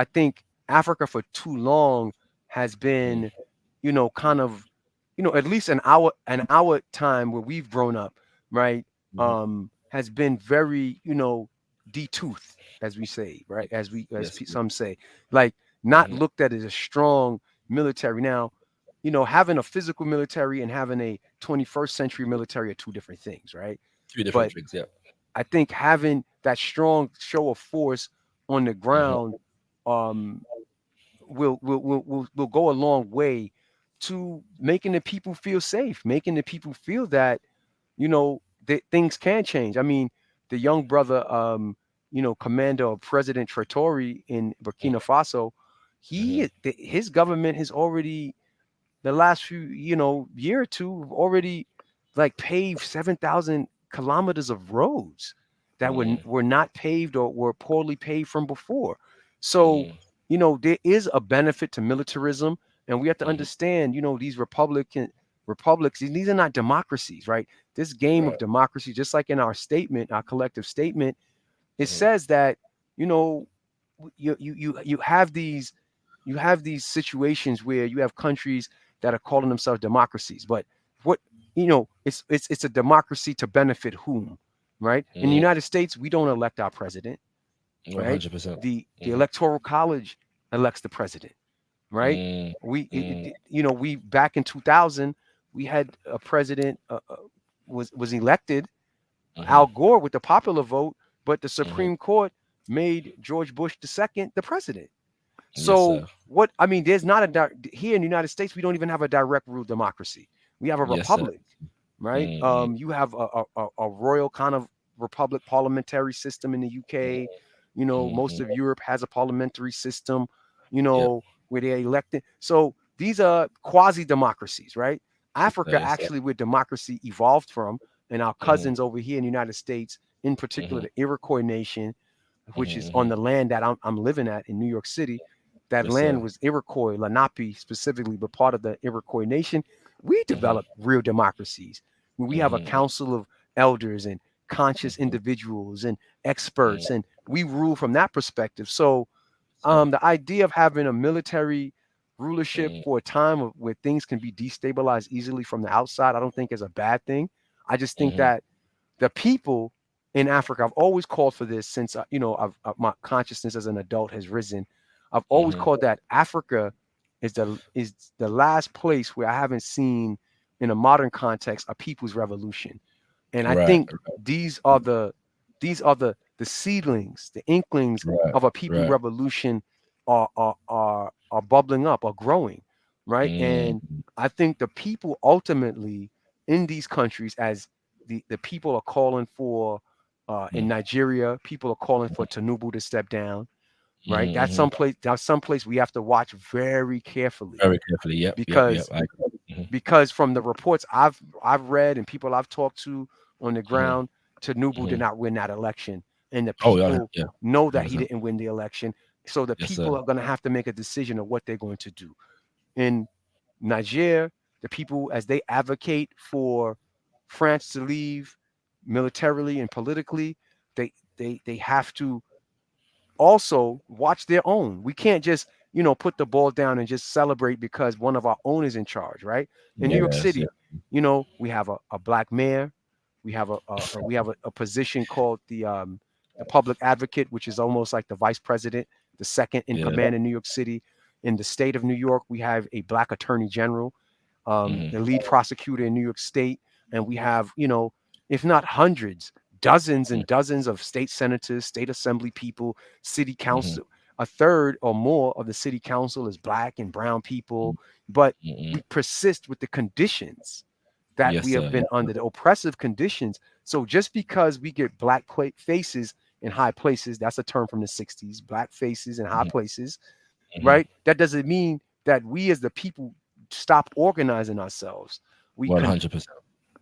Africa for too long has been, you know, kind of, you know, at least in our time where we've grown up, right, has been very, you know, de-toothed, as we say, right, as some say, like not looked at as a strong military. Now, you know, having a physical military and having a 21st century military are two different things, right? Two different things, yeah. I think having that strong show of force on the ground um, will go a long way to making the people feel safe, making the people feel that, that things can change. I mean, the young brother, commander of President Traore in Burkina Faso, his government has already, the last few, year or two, have already like paved 7,000 kilometers of roads that were not paved or were poorly paved from before. So, there is a benefit to militarism, and we have to understand, these republics, these are not democracies, right? This game of democracy, just like in our statement, our collective statement, it says that, you know, you have these situations where you have countries that are calling themselves democracies, but what, it's a democracy to benefit whom, right? In the United States, we don't elect our president, right? 100%. The electoral college elects the president, right? We back in 2000, we had a president was elected, Al Gore, with the popular vote, but the Supreme Court made George Bush II the president. So what I mean, there's not here in the United States, we don't even have a direct rule democracy. We have a republic, right? You have a royal kind of republic parliamentary system in the UK. Most of Europe has a parliamentary system, where they're elected. So these are quasi democracies, right? Africa, actually, where democracy evolved from, and our cousins over here in the United States, in particular, the Iroquois Nation, which is on the land that I'm living at in New York City. That land was Iroquois, Lenape specifically, but part of the Iroquois Nation. We developed real democracies. We have a council of elders and conscious individuals and experts, and we rule from that perspective. So the idea of having a military rulership for a time where things can be destabilized easily from the outside, I don't think is a bad thing. I just think that the people in Africa, I've always called for this since, my consciousness as an adult has risen. I've always called that Africa is the last place where I haven't seen, in a modern context, a people's revolution. And I think these are the seedlings, the inklings of a people revolution are bubbling up, are growing, right? And I think the people ultimately in these countries, as the people are calling for, in Nigeria, people are calling for Tinubu to step down, right? That's someplace we have to watch very carefully. Very carefully, yeah. Because from the reports I've read and people I've talked to on the ground, Tinubu did not win that election, and the people know that he didn't win the election. So the people are going to have to make a decision of what they're going to do. In Niger, the people, as they advocate for France to leave militarily and politically, they have to also watch their own. We can't just, put the ball down and just celebrate because one of our own is in charge, right? In New York City, we have a black mayor. We have a position called the public advocate, which is almost like the vice president, the second in command in New York City. In the state of New York, we have a black attorney general, the lead prosecutor in New York State, and we have, if not hundreds, dozens and dozens of state senators, state assembly people, city council. A third or more of the city council is black and brown people, but we persist with the conditions that we have been under, the oppressive conditions. So just because we get black faces in high places, that's a term from the 60s, black faces in high places, right? That doesn't mean that we as the people stop organizing ourselves. 100%.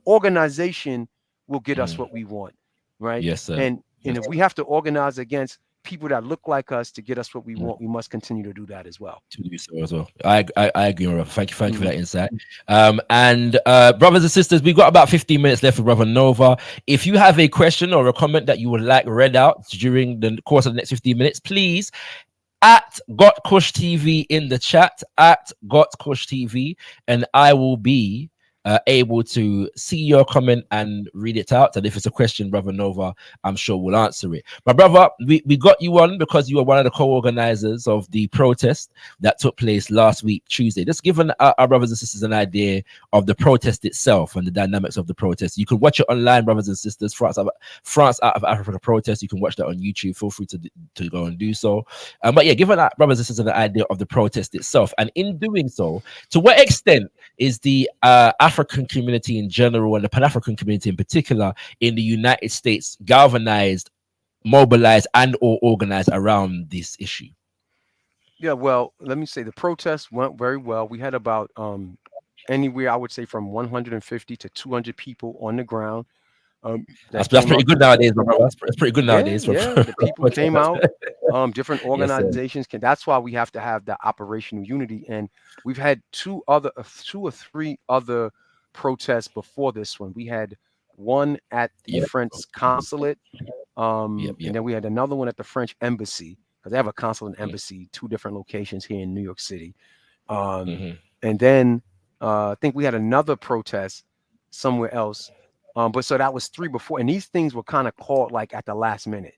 Organization will get us what we want, right? Yes, sir. And if we have to organize against people that look like us to get us what we want, we must continue to do that as well. To do so as well. I agree, brother. Thank you for that insight. And brothers and sisters, we've got about 15 minutes left for Brother Nova. If you have a question or a comment that you would like read out during the course of the next 15 minutes, please at GotKush TV in the chat, at GotKush TV, and I will be able to see your comment and read it out. And if it's a question, Brother Nova, I'm sure we'll answer it. My brother, we got you on because you were one of the co-organizers of the protest that took place last week, Tuesday. Just giving our brothers and sisters an idea of the protest itself and the dynamics of the protest. You can watch it online, brothers and sisters. France Out of Africa protest. You can watch that on YouTube. Feel free to go and do so. But yeah, giving our brothers and sisters an idea of the protest itself. And in doing so, to what extent is the African community in general and the Pan-African community in particular in the United States galvanized, mobilized, and or organized around this issue? Yeah, well, let me say the protest went very well. We had about anywhere, I would say, from 150 to 200 people on the ground. That's pretty good nowadays, my brother. That's pretty good nowadays. Yeah, the people came out. Different organizations can. That's why we have to have that operational unity. And we've had two or three other protests before this one. We had one at the French consulate, and then we had another one at the French embassy, because they have a consulate and embassy, two different locations here in New York City. And then I think we had another protest somewhere else. But so that was three before, and these things were kind of called like at the last minute,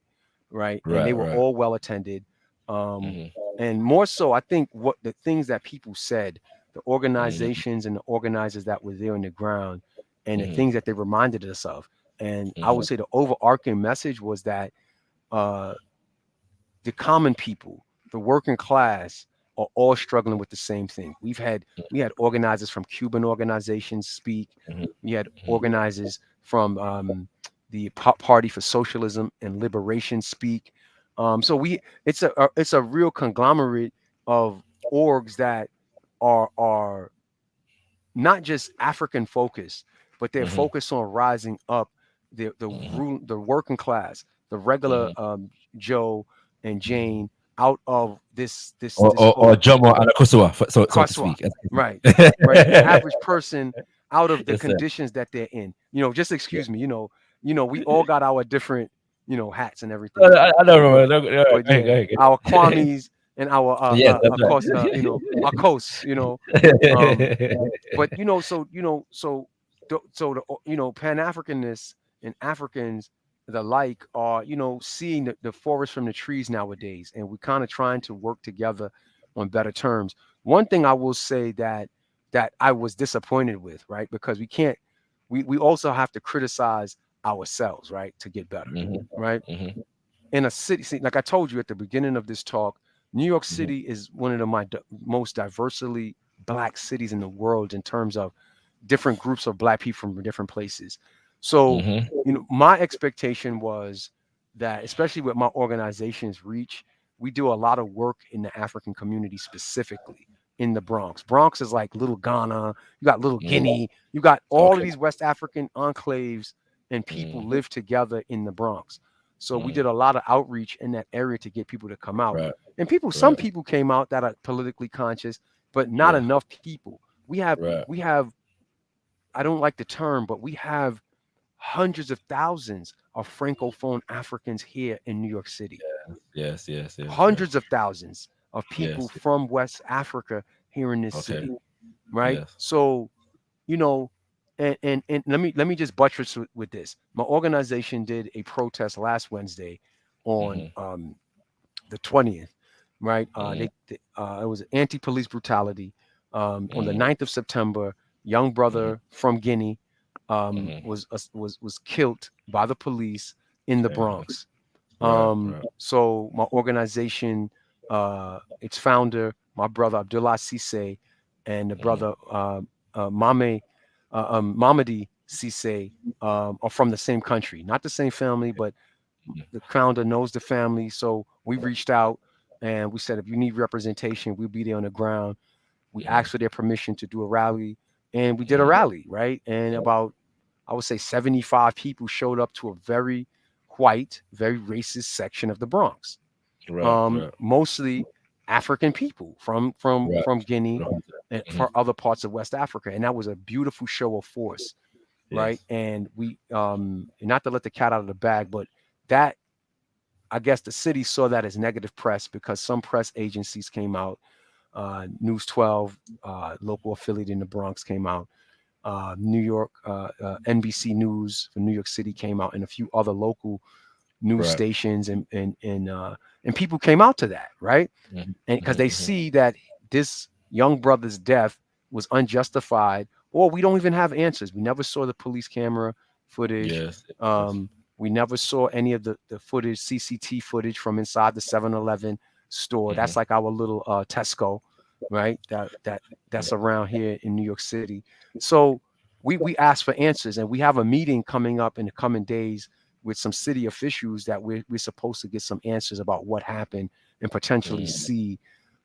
right? And they were all well attended. And more so, I think what the things that people said, the organizations and the organizers that were there on the ground, and the things that they reminded us of. And I would say the overarching message was that the common people, the working class, are all struggling with the same thing. We had organizers from Cuban organizations speak. We had organizers from the Party for Socialism and Liberation speak. So it's a real conglomerate of orgs that are not just African focused, but they're focused on rising up the working class, the regular Joe and Jane, out of this or Jomo and Akosua, so to speak. Right. The average person out of the conditions that they're in. Just excuse me. We all got our different hats and everything. I know, our Kwames and our of course our coasts. But so the Pan-Africanists and Africans the like are seeing the forest from the trees nowadays, and we're kind of trying to work together on better terms. One thing I will say that I was disappointed with, right, because we also have to criticize ourselves, right, to get better, right. In a city, like I told you at the beginning of this talk, New York City is one of the most diversely Black cities in the world in terms of different groups of Black people from different places. So, my expectation was that, especially with my organization's reach, we do a lot of work in the African community, specifically in the Bronx. Bronx is like little Ghana, you got little Guinea, you got all of these West African enclaves, and people live together in the Bronx. So we did a lot of outreach in that area to get people to come out. And some people came out that are politically conscious, but not enough people. We have, I don't like the term, but we have hundreds of thousands of Francophone Africans here in New York City. Yes. Hundreds of thousands of people from West Africa here in this city, right? Yes. So, and let me just buttress with this. My organization did a protest last Wednesday on the 20th, right? It was anti-police brutality. On the 9th of September, young brother from Guinea was killed by the police in the Bronx. So my organization, its founder, my brother Abdullah Cisse, and the brother Mamadi Cisse are from the same country, not the same family, but the founder knows the family. So we reached out and we said, if you need representation, we'll be there on the ground. We asked for their permission to do a rally, and we did a rally, right? And about, I would say, 75 people showed up to a very white, very racist section of the Bronx. Mostly African people from Guinea and from other parts of West Africa. And that was a beautiful show of force, right? And we, not to let the cat out of the bag, but that, I guess the city saw that as negative press because some press agencies came out. News 12, local affiliate in the Bronx, came out. New York, NBC News for New York City came out, and a few other local news stations, and people came out to that, right? And because they see that this young brother's death was unjustified, or we don't even have answers. We never saw the police camera footage. We never saw any of the footage, CCT footage from inside the 7-Eleven store. That's like our little Tesco, right? That's around here in New York City. So we ask for answers, and we have a meeting coming up in the coming days with some city officials that we're supposed to get some answers about what happened and potentially see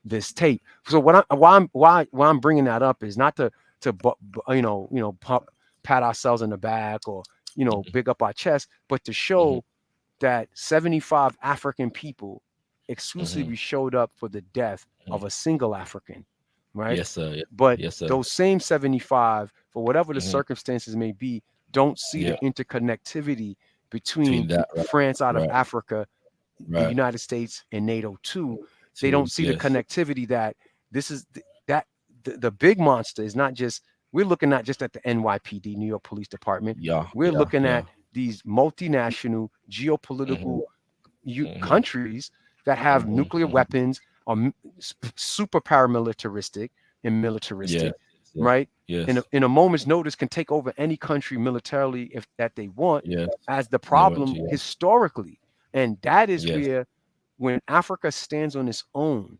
this tape. So why I'm bringing that up is not to pat ourselves in the back or big up our chest, but to show that 75 African people exclusively showed up for the death of a single African, right? Yes, sir. But Yes, sir. those same 75, for whatever the circumstances may be, don't see the interconnectivity between France out of Africa, the United States, and NATO too. They don't see the connectivity that this is the big monster is not just, we're looking not just at the NYPD, New York Police Department. We're looking at these multinational geopolitical countries that have nuclear weapons, are super paramilitaristic and militaristic, right? In a moment's notice can take over any country militarily if that they want, as the problem historically. And that is where, when Africa stands on its own,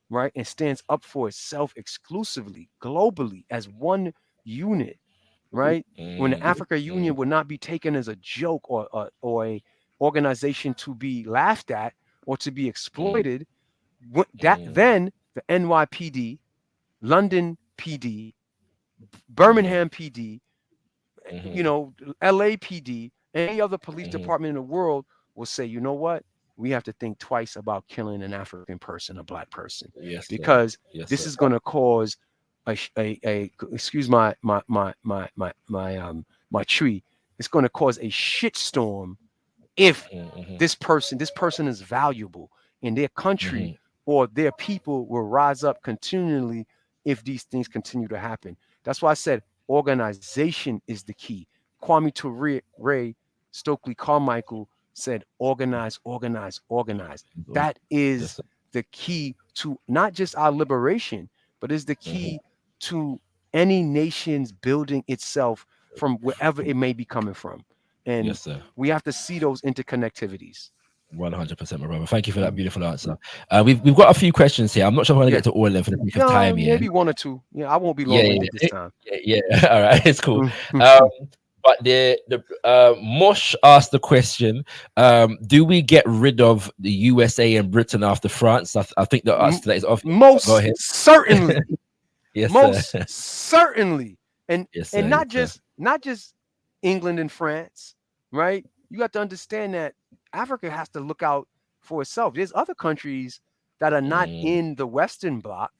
right, and stands up for itself exclusively, globally, as one unit, right? When the Africa Union would not be taken as a joke or a organization to be laughed at or to be exploited, then the NYPD, London PD, Birmingham PD, LAPD, any other police department in the world will say, you know what? We have to think twice about killing an African person, a black person, because this is going to cause excuse my tree. It's going to cause a shitstorm if this person is valuable, in their country or their people will rise up continually if these things continue to happen. That's why I said organization is the key. Kwame Ture, Stokely Carmichael said, organize, organize, organize. That is the key to not just our liberation, but is the key to any nation's building itself from wherever it may be coming from. And we have to see those interconnectivities. 100%, my brother. Thank you for that beautiful answer. We've got a few questions here. I'm not sure if I'm going to get to all of them for the sake of time. Maybe one or two. I won't be long this time. All right, it's cool. But the Mosh asked the question: do we get rid of the USA and Britain after France? I think the answer to that is obvious. Most certainly. Most certainly, and not just England and France, right? You have to understand that Africa has to look out for itself. There's other countries that are not in the Western bloc,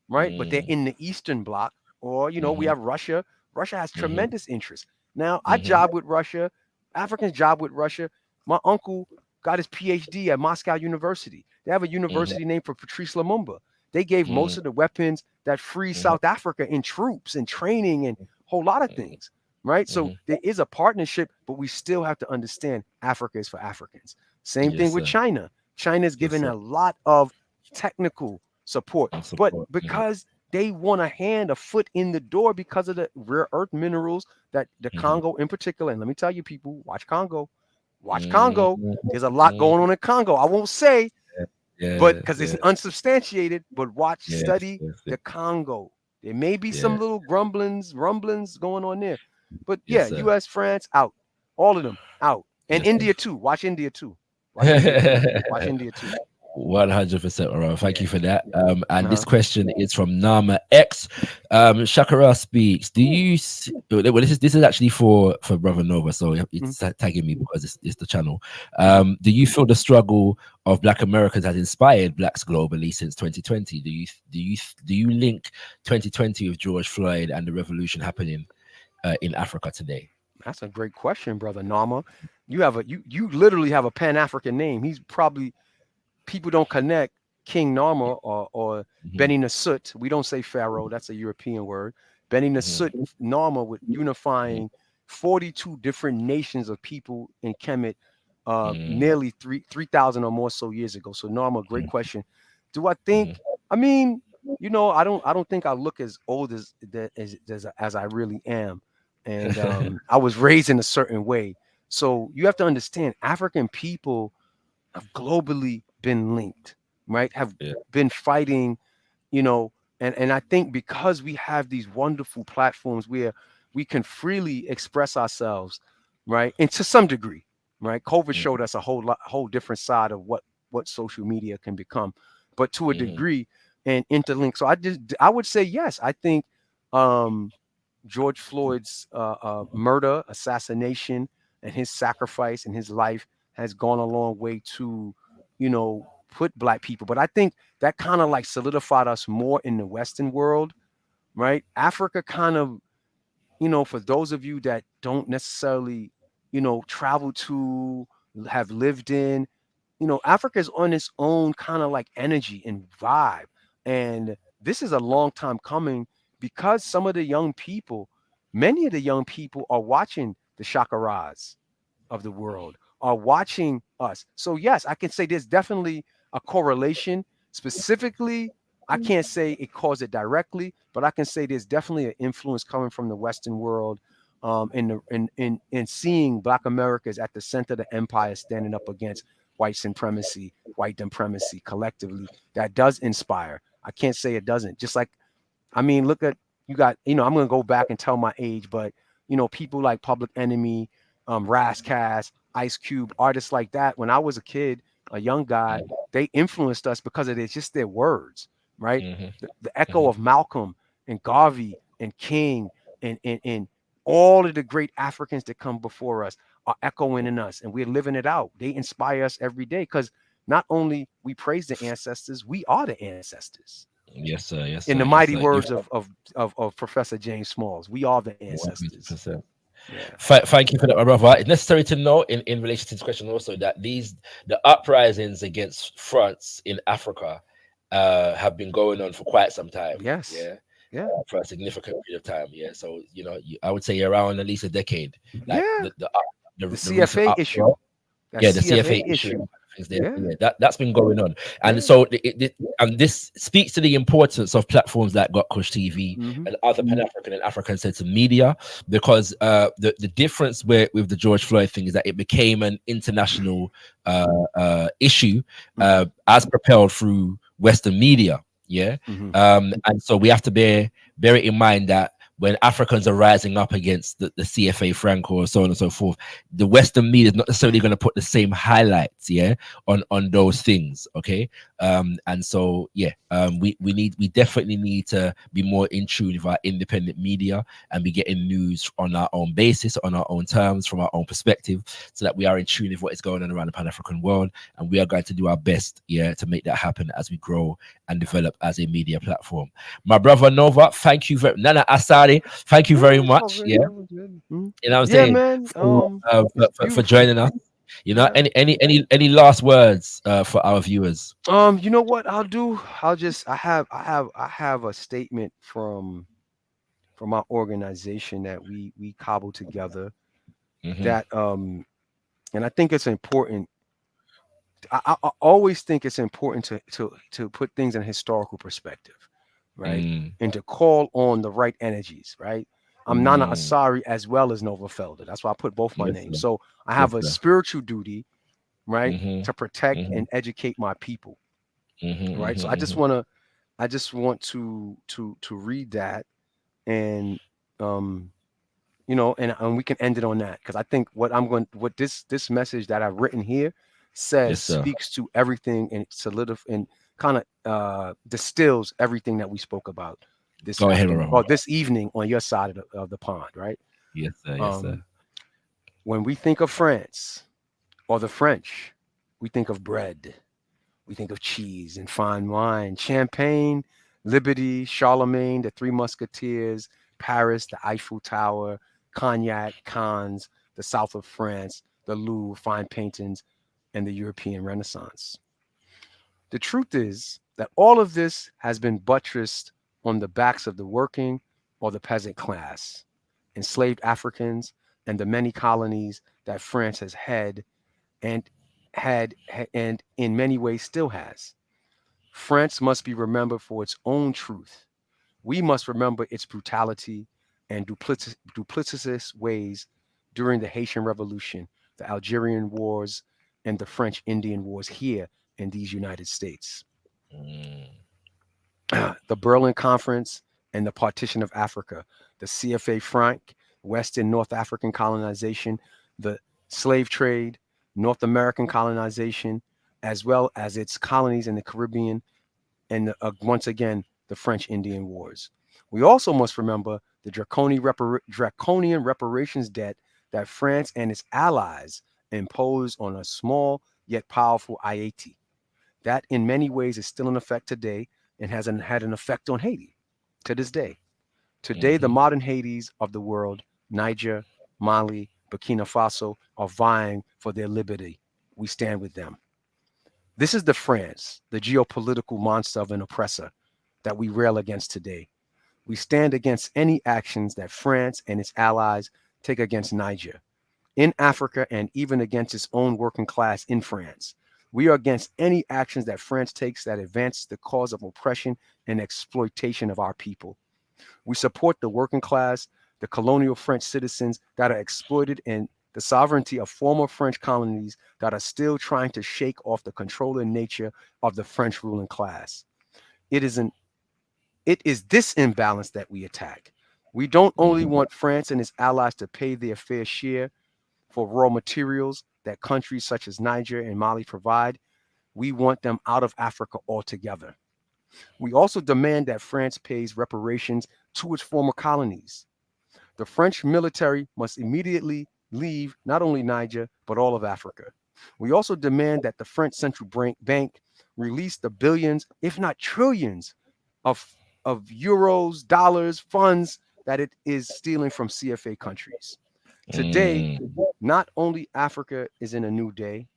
right? But they're in the Eastern bloc, or we have Russia. Russia has tremendous interest. Now, I job with Russia. Africans job with Russia. My uncle got his PhD at Moscow University. They have a university named for Patrice Lumumba. They gave most of the weapons that free South Africa in troops and training and a whole lot of things, right? So there is a partnership, but we still have to understand Africa is for Africans. Same thing with China. China is giving a lot of technical support, but because they want a foot in the door because of the rare earth minerals that the Congo in particular. And let me tell you, people, watch Congo. Watch Congo. There's a lot going on in Congo. I won't say, but because it's unsubstantiated, but study the Congo. There may be some little rumblings going on there. But US, France, out. All of them out. And India too. Watch India too. Watch India too. 100%, Aurora. Thank you for that. And this question is from Nama X. Shakara speaks. Do you this is actually for Brother Nova, so it's tagging me because it's the channel. Do you feel the struggle of Black Americans has inspired blacks globally since 2020? Do you link 2020 with George Floyd and the revolution happening in Africa today? That's a great question, Brother Nama. You literally have a Pan-African name. He's probably, people don't connect King Narmer or Beni Nasut. We don't say Pharaoh. That's a European word. Beni Nasut Narma with unifying 42 different nations of people in Kemet nearly 3,000 or more so years ago. So Narma, great question. Do I think, I mean, you know, I don't think I look as old as I really am. And I was raised in a certain way. So you have to understand African people have globally been linked, right? Have been fighting, you know, and I think because we have these wonderful platforms where we can freely express ourselves, right? And to some degree, right? COVID showed us a whole different side of what social media can become, but to a degree and interlink. So I would say yes. I think George Floyd's murder, assassination, and his sacrifice and his life has gone a long way to, you know, put Black people. But I think that kind of like solidified us more in the Western world, right? Africa kind of, you know, for those of you that don't necessarily, you know, travel to, have lived in, you know, Africa is on its own kind of like energy and vibe. And this is a long time coming because some of the young people, many of the young people are watching the Chakaras of the world, are watching us. So yes, I can say there's definitely a correlation. Specifically, I can't say it caused it directly, but I can say there's definitely an influence coming from the Western world, in seeing Black Americans at the center of the empire standing up against white supremacy, white supremacy collectively. That does inspire. I can't say it doesn't. Just like, I mean, look at, you got, you know, I'm gonna go back and tell my age, but you know, people like Public Enemy, Razzcast, Ice Cube, artists like that. When I was a kid, a young guy, they influenced us because of just their words, right? The echo of Malcolm and Garvey and King and all of the great Africans that come before us are echoing in us, and we're living it out. They inspire us every day because not only we praise the ancestors, we are the ancestors. Yes, sir. Yes, In sir. the Yes, mighty sir. words of Professor James Smalls, we are the ancestors. 100%. Yeah. Thank you for that, my brother. It's necessary to know in relation to this question also that the uprisings against France in Africa have been going on for quite some time. Yes. Yeah. Yeah. For a significant period of time. Yeah. So, you know, I would say around at least a decade. Like Yeah. the The recent CFA issue. uproar. That Yeah, the CFA CFA issue. issue. Things there. Yeah. Yeah, that's been going on, and Yeah. so and this speaks to the importance of platforms like Got Kush TV Mhm. and other Pan African and African centered media, because the difference with the George Floyd thing is that it became an international issue as propelled through Western media. Yeah, and so we have to bear it in mind that when Africans are rising up against the CFA Franco or so on and so forth, the Western media is not necessarily going to put the same highlights, on those things. Okay. And so, we definitely need to be more in tune with our independent media and be getting news on our own basis, on our own terms, from our own perspective, so that we are in tune with what is going on around the Pan-African world. And we are going to do our best, to make that happen as we grow and develop as a media platform. My brother Nova, thank you very Nana Asadi, thank you very much. You know what I'm saying? Man. For joining us. You know, any last words for our viewers? You know what I'll do? I have a statement from our organization that we cobbled together that and I think it's important. I always think it's important to put things in historical perspective, right? And to call on the right energies, right? I'm Nana Asari as well as Nova Felder. That's why I put both my names. So I have a spiritual duty, right, to protect and educate my people, right? So I just want to read that, and you know, and we can end it on that, because I think what this message that I've written here says speaks to everything, and and kind of distills everything that we spoke about this afternoon, or this evening on your side of the pond, right? Yes, sir. Yes, sir. When we think of France or the French, we think of bread, we think of cheese and fine wine, champagne, liberty, Charlemagne, the Three Musketeers, Paris, the Eiffel Tower, cognac, Cannes, the south of France, the Louvre, fine paintings, and the European Renaissance. The truth is that all of this has been buttressed on the backs of the working, or the peasant class, enslaved Africans, and the many colonies that France has had and and in many ways still has. France must be remembered for its own truth. We must remember its brutality and duplicitous ways during the Haitian Revolution, the Algerian Wars, and the French Indian Wars here in these United States. Mm. The Berlin Conference and the partition of Africa, the CFA Franc, West and North African colonization, the slave trade, North American colonization, as well as its colonies in the Caribbean, and once again, the French Indian Wars. We also must remember the draconian reparations debt that France and its allies imposed on a small yet powerful Haiti. That, in many ways, is still in effect today and has had an effect on Haiti to this day. Today, the Mm-hmm. modern Haitis of the world, Niger, Mali, Burkina Faso, are vying for their liberty. We stand with them. This is the France, the geopolitical monster of an oppressor that we rail against today. We stand against any actions that France and its allies take against Niger, in Africa, and even against its own working class in France. We are against any actions that France takes that advance the cause of oppression and exploitation of our people. We support the working class, the colonial French citizens that are exploited, and the sovereignty of former French colonies that are still trying to shake off the controlling nature of the French ruling class. It is an it is this imbalance that we attack. We don't only Mm-hmm. want France and its allies to pay their fair share for raw materials that countries such as Niger and Mali provide. We want them out of Africa altogether. We also demand that France pays reparations to its former colonies. The French military must immediately leave not only Niger, but all of Africa. We also demand that the French central bank release the billions, if not trillions, of, of euros, dollars, funds that it is stealing from CFA countries. Today, Mm. not only Africa is in a new day,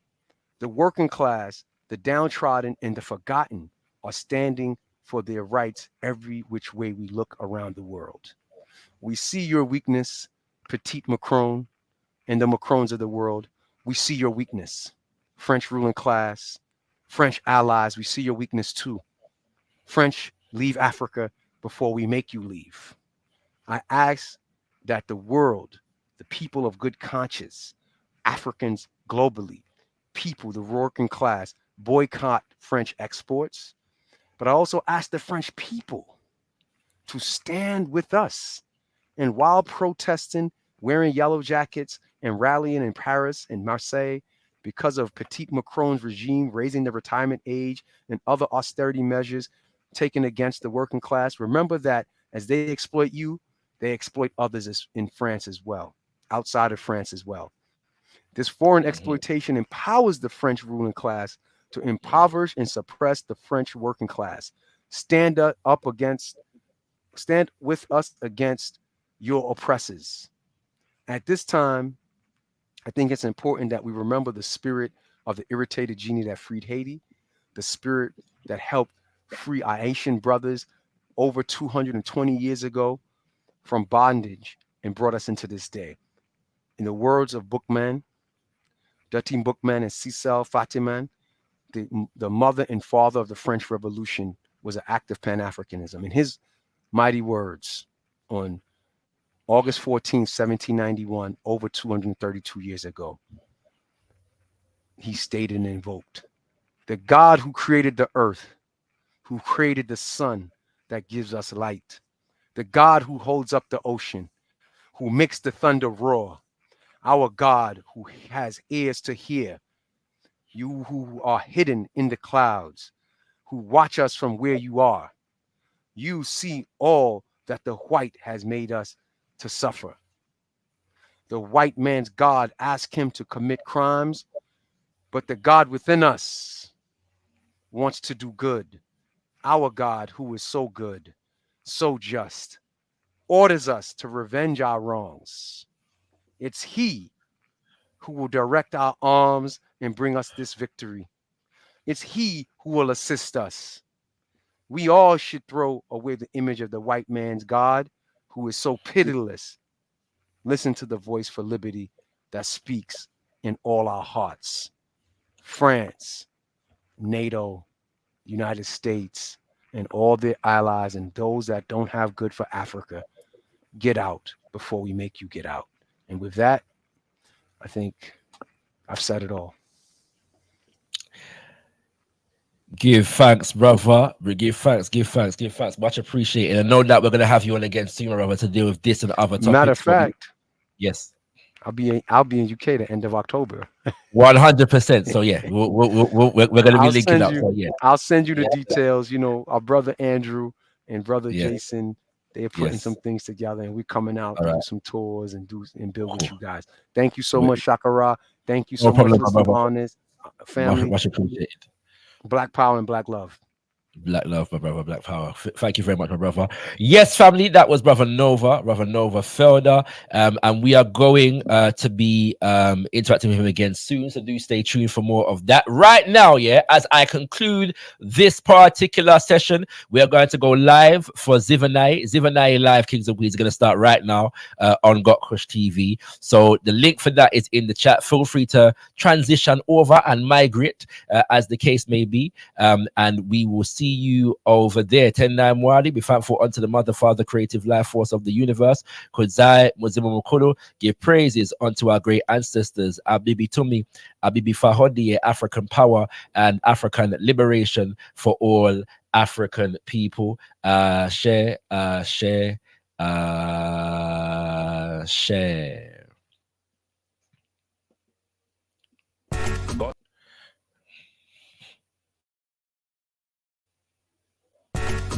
the working class, the downtrodden, and the forgotten are standing for their rights every which way we look around the world. We see your weakness, Petit Macron, and the Macrons of the world. We see your weakness. French ruling class, French allies, we see your weakness too. French, leave Africa before we make you leave. I ask that the world, the people of good conscience, Africans globally, people, the working class, boycott French exports. But I also ask the French people to stand with us. And while protesting, wearing yellow jackets, and rallying in Paris and Marseille because of Petit Macron's regime raising the retirement age and other austerity measures taken against the working class, remember that as they exploit you, they exploit others in France as well, outside of France as well. This foreign Mm-hmm. exploitation empowers the French ruling class to impoverish and suppress the French working class. Up against, stand with us against your oppressors. At this time, I think it's important that we remember the spirit of the irritated genie that freed Haiti, the spirit that helped free our Haitian brothers over 220 years ago from bondage and brought us into this day. In the words of Bookman, Datim Bookman and Cecil Fatiman, the mother and father of the French Revolution was an act of Pan Africanism. In his mighty words on August 14th, 1791, over 232 years ago, he stated and invoked the God who created the earth, who created the sun that gives us light, the God who holds up the ocean, who makes the thunder roar, our God who has ears to hear, you who are hidden in the clouds, who watch us from where you are. You see all that the white has made us to suffer. The white man's God asked him to commit crimes, but the God within us wants to do good. Our God, who is so good, so just, orders us to revenge our wrongs. It's He who will direct our arms and bring us this victory. It's He who will assist us. We all should throw away the image of the white man's God who is so pitiless, listen to the voice for liberty that speaks in all our hearts. France, NATO, United States, and all their allies and those that don't have good for Africa, get out before we make you get out. And with that, I think I've said it all. Give thanks, brother. Give thanks. Much appreciated. And know that we're going to have you on again soon, brother, to deal with this and other topics. Matter of fact, yes, I'll be in UK the end of October. 100%. So yeah, we're going to be linking up. So, yeah, I'll send you the details. You know, our brother Andrew and brother Jason, they're putting some things together, and we're coming out to do some tours and build with you guys. Thank you so much, Shakara. Thank you so much, Mr. Honest, family. Much appreciated. Black power and black love. Black love, my brother. Black power. Thank you very much, my brother. Yes, family, that was brother Nova Felder, and we are going to be interacting with him again soon, so do stay tuned for more of that. Right now, as I conclude this particular session, we are going to go live for Zivanai Live Kings of Weeds is going to start right now on Got Kush TV. So the link for that is in the chat. Feel free to transition over and migrate as the case may be, and we will see you over there. 10-9 Mwali, be thankful unto the Mother, Father, Creative Life Force of the universe. Kudzai Muzimu Mukulu, give praises unto our great ancestors. Abibi Tumi, Abibi Fahodi, African power and African liberation for all African people. Share.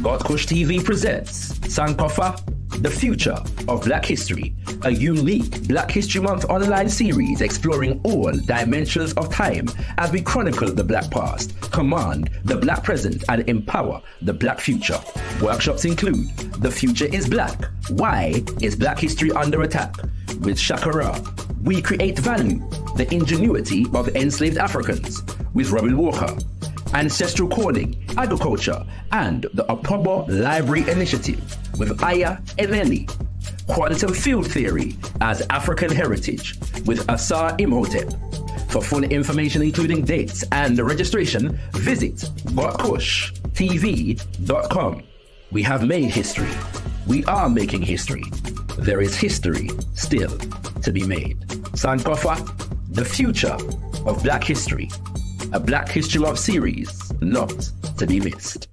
Got Kush TV presents Sankofa, the future of Black history, a unique Black History Month online series exploring all dimensions of time as we chronicle the Black past, command the Black present, and empower the Black future. Workshops include The Future is Black. Why is Black history under attack? With Shakara, We Create Value, the ingenuity of enslaved Africans. With Robin Walker, Ancestral Coding, Agriculture, and the Opobo Library Initiative with Aya Eleni. Quantum Field Theory as African Heritage with Asar Imhotep. For full information including dates and registration, visit gotkushtv.com. We have made history. We are making history. There is history still to be made. Sankofa, the future of Black history. A Black History Month series not to be missed.